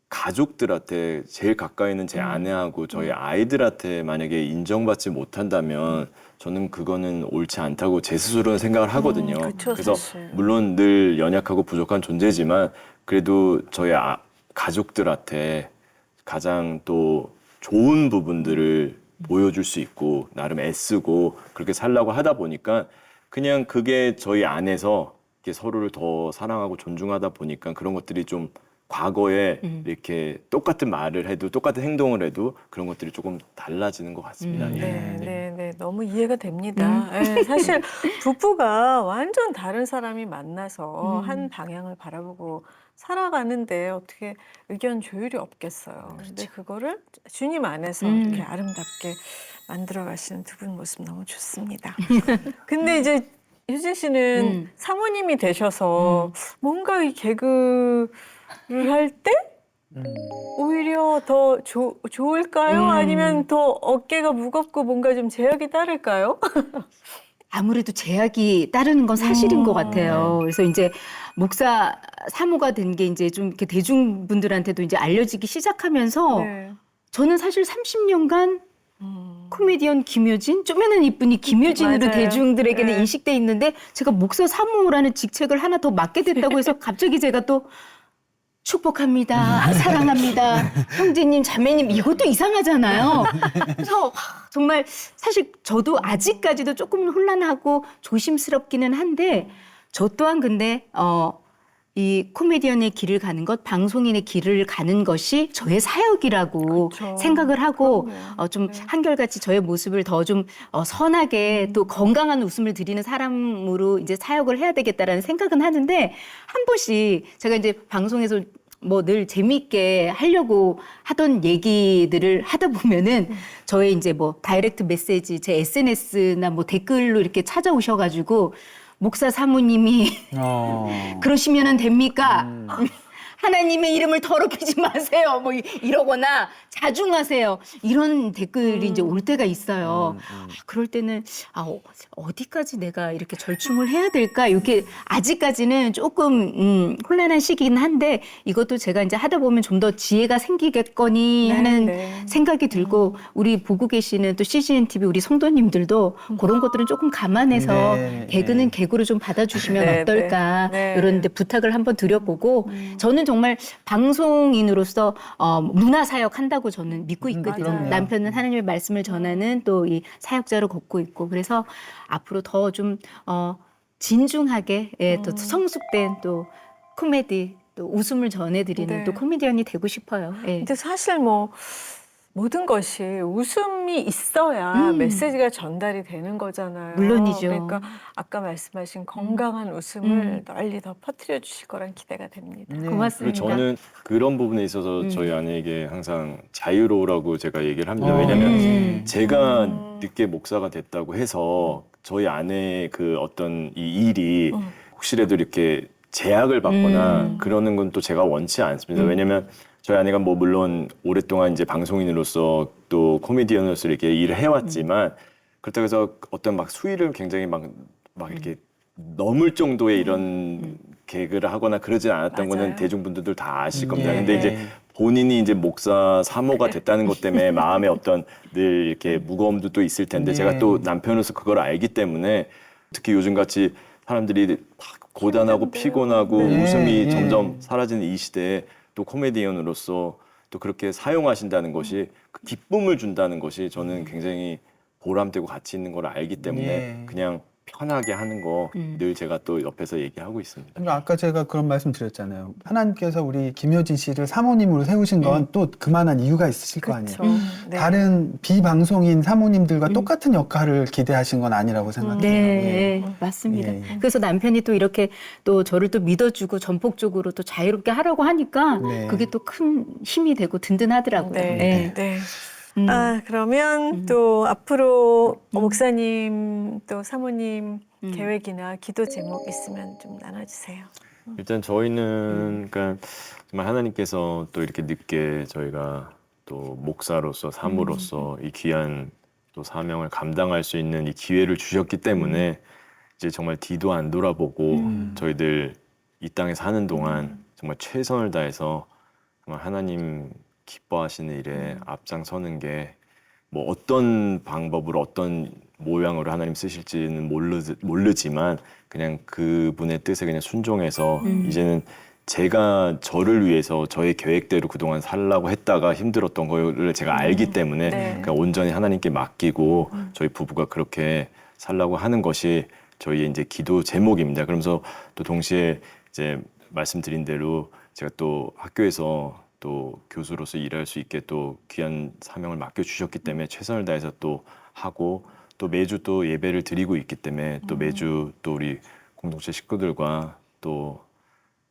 가족들한테 제일 가까이 있는 제 아내하고 저희 아이들한테 만약에 인정받지 못한다면 저는 그거는 옳지 않다고 제 스스로는 생각을 하거든요. 그쵸, 그래서 사실. 물론 늘 연약하고 부족한 존재지만 그래도 저희 가족들한테 가장 또 좋은 부분들을 보여줄 수 있고 나름 애쓰고 그렇게 살려고 하다 보니까 그냥 그게 저희 안에서 이렇게 서로를 더 사랑하고 존중하다 보니까 그런 것들이 좀 과거에 이렇게 똑같은 말을 해도 똑같은 행동을 해도 그런 것들이 조금 달라지는 것 같습니다. 예. 네. 너무 이해가 됩니다. 예, 사실 부부가 완전 다른 사람이 만나서 한 방향을 바라보고 살아가는데 어떻게 의견 조율이 없겠어요. 근데 그거를 주님 안에서 이렇게 아름답게 만들어 가시는 두 분 모습 너무 좋습니다. 근데 이제 효진 씨는 사모님이 되셔서 뭔가 이 개그를 할 때 오히려 더 좋을까요? 아니면 더 어깨가 무겁고 뭔가 좀 제약이 따를까요? 아무래도 제약이 따르는 건 사실인 것 같아요. 그래서 이제 목사 사모가 된 게 이제 좀 이렇게 대중분들한테도 이제 알려지기 시작하면서 네. 저는 사실 30년간 코미디언 김효진, 쪼매는 이쁜이 김효진으로 맞아요. 대중들에게는 네. 인식돼 있는데 제가 목사 사모라는 직책을 하나 더 맡게 됐다고 해서 갑자기 제가 또 축복합니다. 사랑합니다. 형제님, 자매님, 이것도 이상하잖아요. 그래서 정말 사실 저도 아직까지도 조금 혼란하고 조심스럽기는 한데 저 또한 근데 이 코미디언의 길을 가는 것, 방송인의 길을 가는 것이 저의 사역이라고 그렇죠. 생각을 하고 그럼요. 좀 네. 한결같이 저의 모습을 더 좀 선하게 또 건강한 웃음을 드리는 사람으로 이제 사역을 해야 되겠다라는 생각은 하는데 한 번씩 제가 이제 방송에서 뭐 늘 재미있게 하려고 하던 얘기들을 하다 보면은 저의 이제 뭐 다이렉트 메시지, 제 SNS나 뭐 댓글로 이렇게 찾아오셔가지고 목사 사모님이 그러시면은 됩니까? 하나님의 이름을 더럽히지 마세요. 뭐 이러거나 자중하세요. 이런 댓글이 이제 올 때가 있어요. 그럴 때는 어디까지 내가 이렇게 절충을 해야 될까? 이렇게 아직까지는 조금 혼란한 시기긴 한데 이것도 제가 이제 하다 보면 좀 더 지혜가 생기겠거니 하는 생각이 들고 우리 보고 계시는 또 CGN TV 우리 성도님들도 그런 것들은 조금 감안해서 개그는 개그로 좀 받아주시면 어떨까 이런 데 부탁을 한번 드려보고 저는 정말 방송인으로서 문화 사역 한다고 저는 믿고 있거든요. 남편은 하나님의 말씀을 전하는 또 이 사역자로 걷고 있고 그래서 앞으로 더 좀 진중하게 또 성숙된 또 코미디 또 웃음을 전해드리는 또 코미디언이 되고 싶어요. 근데 사실 뭐 모든 것이 웃음이 있어야 메시지가 전달이 되는 거잖아요. 물론이죠. 그러니까 아까 말씀하신 건강한 웃음을 널리 더 퍼뜨려 주실 거란 기대가 됩니다. 고맙습니다. 그리고 저는 그런 부분에 있어서 저희 아내에게 항상 자유로우라고 제가 얘기를 합니다. 왜냐하면 제가 늦게 목사가 됐다고 해서 저희 아내의 그 어떤 이 일이 혹시라도 이렇게 제약을 받거나 그러는 건 또 제가 원치 않습니다. 왜냐면 저희 아내가 뭐 물론 오랫동안 이제 방송인으로서 또 코미디언으로서 이렇게 일을 해왔지만 그렇다고 해서 어떤 막 수위를 굉장히 막 이렇게 넘을 정도의 이런 개그를 하거나 그러진 않았던 거는 대중분들도 다 아실 겁니다. 근데 이제 본인이 이제 목사 사모가 됐다는 것 때문에 마음에 어떤 늘 이렇게 무거움도 또 있을 텐데 제가 또 남편으로서 그걸 알기 때문에 특히 요즘 같이 사람들이 고단하고 피곤하고 웃음이 점점 사라지는 이 시대에 또 코미디언으로서 또 그렇게 사용하신다는 것이 그 기쁨을 준다는 것이 저는 굉장히 보람되고 가치 있는 걸 알기 때문에 그냥 편하게 하는 거 늘 제가 또 옆에서 얘기하고 있습니다. 그러니까 아까 제가 그런 말씀 드렸잖아요. 하나님께서 우리 김효진 씨를 사모님으로 세우신 건 또 그만한 이유가 있으실 거 아니에요. 다른 비방송인 사모님들과 똑같은 역할을 기대하신 건 아니라고 생각해요. 네, 맞습니다. 그래서 남편이 또 이렇게 또 저를 또 믿어주고 전폭적으로 또 자유롭게 하라고 하니까 그게 또 큰 힘이 되고 든든하더라고요. 네. 그러면 또 앞으로 목사님 또 사모님 계획이나 기도 제목 있으면 좀 나눠주세요. 일단 저희는 그러니까 정말 하나님께서 또 이렇게 늦게 저희가 또 목사로서 사모로서 이 귀한 또 사명을 감당할 수 있는 이 기회를 주셨기 때문에 이제 정말 뒤도 안 돌아보고 저희들 이 땅에 사는 동안 정말 최선을 다해서 정말 하나님 기뻐하시는 일에 앞장서는 게 뭐 어떤 방법으로 어떤 모양으로 하나님 쓰실지는 모르지만 그냥 그분의 뜻에 그냥 순종해서 이제는 제가 저를 위해서 저의 계획대로 그동안 살라고 했다가 힘들었던 거를 제가 알기 때문에 그냥 온전히 하나님께 맡기고 저희 부부가 그렇게 살라고 하는 것이 저희의 이제 기도 제목입니다. 그러면서 또 동시에 이제 말씀드린 대로 제가 또 학교에서 또 교수로서 일할 수 있게 또 귀한 사명을 맡겨주셨기 때문에 최선을 다해서 또 하고 또 매주 또 예배를 드리고 있기 때문에 또 매주 또 우리 공동체 식구들과 또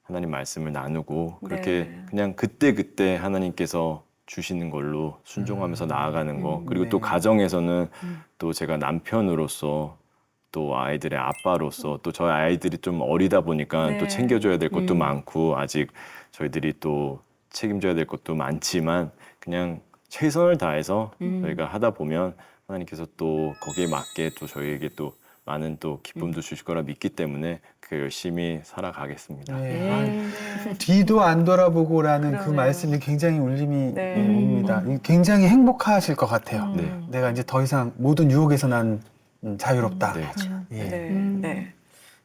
하나님 말씀을 나누고 그렇게 그냥 그때그때 하나님께서 주시는 걸로 순종하면서 나아가는 거 그리고 또 가정에서는 또 제가 남편으로서 또 아이들의 아빠로서 또 저희 아이들이 좀 어리다 보니까 또 챙겨줘야 될 것도 많고 아직 저희들이 또 책임져야 될 것도 많지만 그냥 최선을 다해서 저희가 하다 보면 하나님께서 또 거기에 맞게 또 저희에게 또 많은 또 기쁨도 주실 거라 믿기 때문에 그 열심히 살아가겠습니다. 뒤도 안 돌아보고라는 그 말씀이 굉장히 울림이 옵니다. 굉장히 행복하실 것 같아요. 내가 이제 더 이상 모든 유혹에서 난 자유롭다.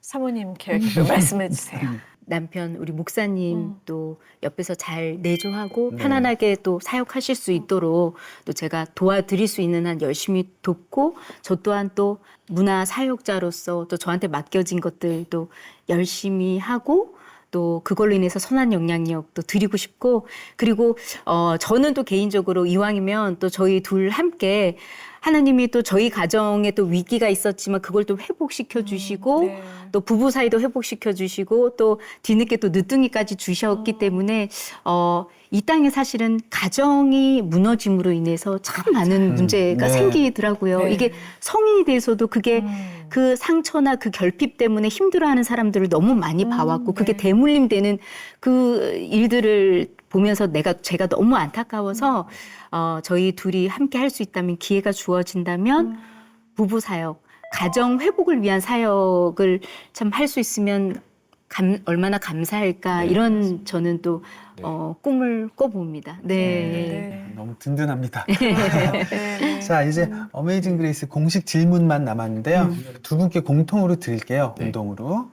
사모님 계획도 말씀해 주세요. 남편 우리 목사님 또 옆에서 잘 내조하고 편안하게 또 사역하실 수 있도록 또 제가 도와드릴 수 있는 한 열심히 돕고 저 또한 또 문화 사역자로서 또 저한테 맡겨진 것들도 열심히 하고 또 그걸로 인해서 선한 영향력도 드리고 싶고 그리고 저는 또 개인적으로 이왕이면 또 저희 둘 함께 하나님이 또 저희 가정에 또 위기가 있었지만 그걸 또 회복시켜 주시고 네. 또 부부 사이도 회복시켜 주시고 또 뒤늦게 또 늦둥이까지 주셨기 때문에 이 땅에 사실은 가정이 무너짐으로 인해서 참 많은 문제가 네. 생기더라고요. 네. 이게 성인이 돼서도 그게 그 상처나 그 결핍 때문에 힘들어하는 사람들을 너무 많이 봐왔고 그게 네. 대물림되는 그 일들을 보면서 제가 너무 안타까워서 저희 둘이 함께 할 수 있다면 기회가 주어진다면 부부 사역, 가정 회복을 위한 사역을 참 할 수 있으면 얼마나 감사할까 네, 이런 저는 또 네. 꿈을 꿔봅니다. 네. 네. 너무 든든합니다. 네. 자, 이제 어메이징 그레이스 공식 질문만 남았는데요. 두 분께 공통으로 드릴게요. 네. 공동으로.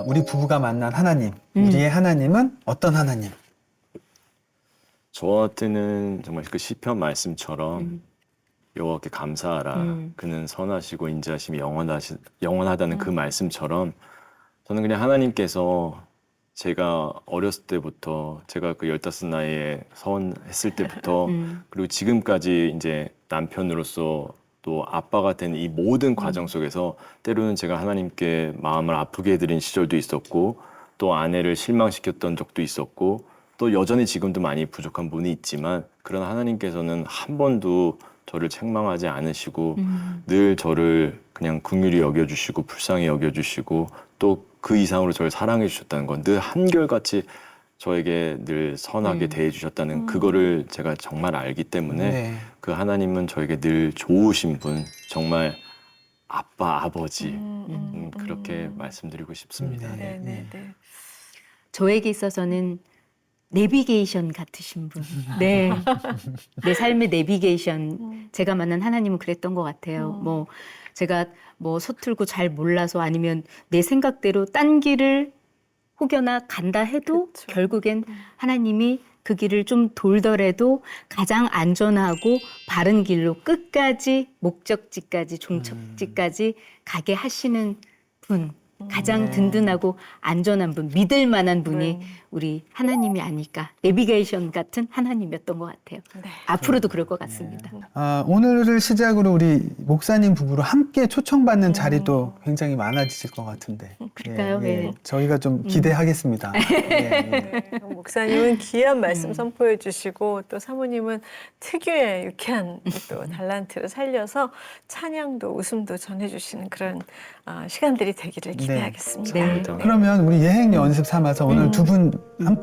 우리 부부가 만난 하나님, 우리의 하나님은 어떤 하나님? 저한테는 정말 그 시편 말씀처럼 여호와께 감사하라. 그는 선하시고 인자하심이 영원하다는 그 말씀처럼 저는 그냥 하나님께서 제가 어렸을 때부터 제가 그 15 나이에 서원했을 때부터 그리고 지금까지 이제 남편으로서 또 아빠가 된 이 모든 과정 속에서 때로는 제가 하나님께 마음을 아프게 해드린 시절도 있었고 또 아내를 실망시켰던 적도 있었고 또 여전히 지금도 많이 부족한 부분이 있지만 그러나 하나님께서는 한 번도 저를 책망하지 않으시고 늘 저를 그냥 긍휼히 여겨주시고 불쌍히 여겨주시고 또 그 이상으로 저를 사랑해 주셨다는 건 늘 한결같이 저에게 늘 선하게 대해 주셨다는 그거를 제가 정말 알기 때문에 네. 그 하나님은 저에게 늘 좋으신 분, 정말 아빠, 아버지 그렇게 말씀드리고 싶습니다. 네, 네, 네. 저에게 있어서는 내비게이션 같으신 분. 네. 내 삶의 내비게이션. 제가 만난 하나님은 그랬던 것 같아요. 뭐, 제가 뭐 서툴고 잘 몰라서 아니면 내 생각대로 딴 길을 혹여나 간다 해도 그쵸. 결국엔 하나님이 그 길을 좀 돌더라도 가장 안전하고 바른 길로 끝까지 목적지까지 종착지까지 가게 하시는 분. 가장 든든하고 안전한 분, 믿을 만한 분이 우리 하나님이 아닐까. 내비게이션 같은 하나님이었던 것 같아요. 네. 앞으로도 그럴 것 같습니다. 오늘을 시작으로 우리 목사님 부부로 함께 초청받는 자리도 굉장히 많아지실 것 같은데. 그럴까요? 네. 저희가 좀 기대하겠습니다. 네, 목사님은 귀한 말씀 선포해 주시고 또 사모님은 특유의 유쾌한 또 달란트를 살려서 찬양도 웃음도 전해 주시는 그런 시간들이 되기를 기대하겠습니다. 네. 그러면 우리 예행 연습 삼아서 오늘 두 분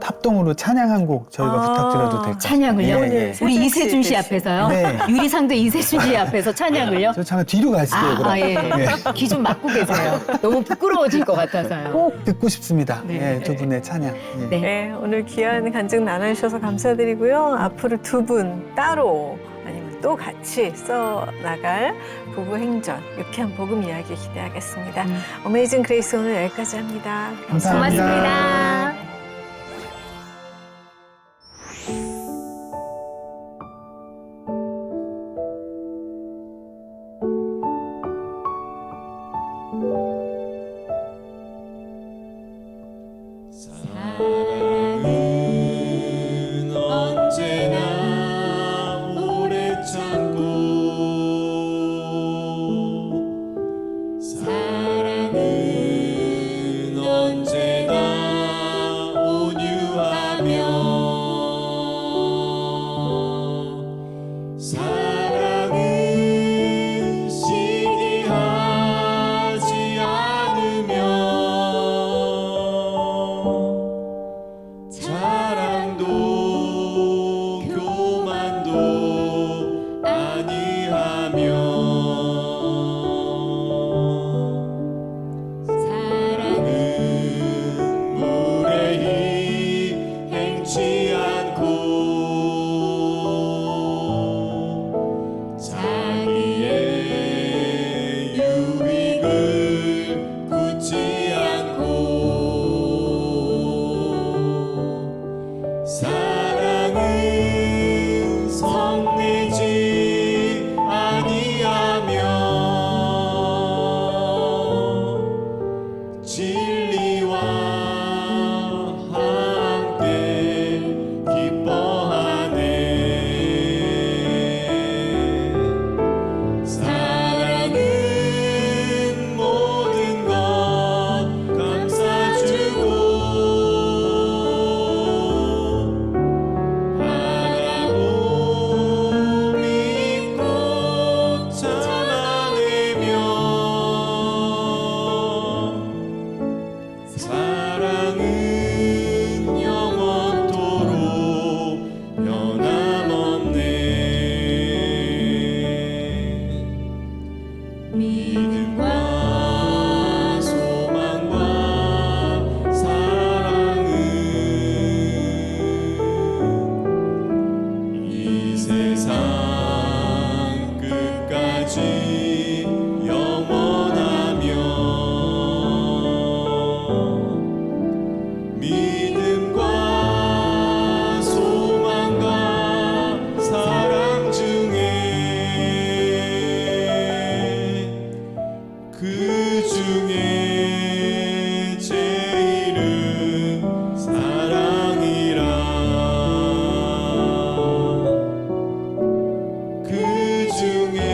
합동으로 찬양 한 곡 저희가 부탁드려도 될까요? 찬양을요? 예, 예. 우리 이세준 씨 앞에서요? 네. 유리상도 이세준 씨 앞에서 찬양을요? 저 잠깐 뒤로 가실게요. 그럼. 예. 귀 좀 막고 계세요. 너무 부끄러워질 것 같아서요. 꼭 듣고 싶습니다. 네. 두 분의 찬양. 예. 네. 네, 오늘 귀한 간증 나눠주셔서 감사드리고요. 앞으로 두 분 따로 아니면 또 같이 써나갈 부부 행전, 유쾌한 복음 이야기 기대하겠습니다. 어메이징 그레이스 오늘 여기까지 합니다. 감사합니다. 고맙습니다. 사랑은 언제나 오래 참고 사랑은 언제나 중에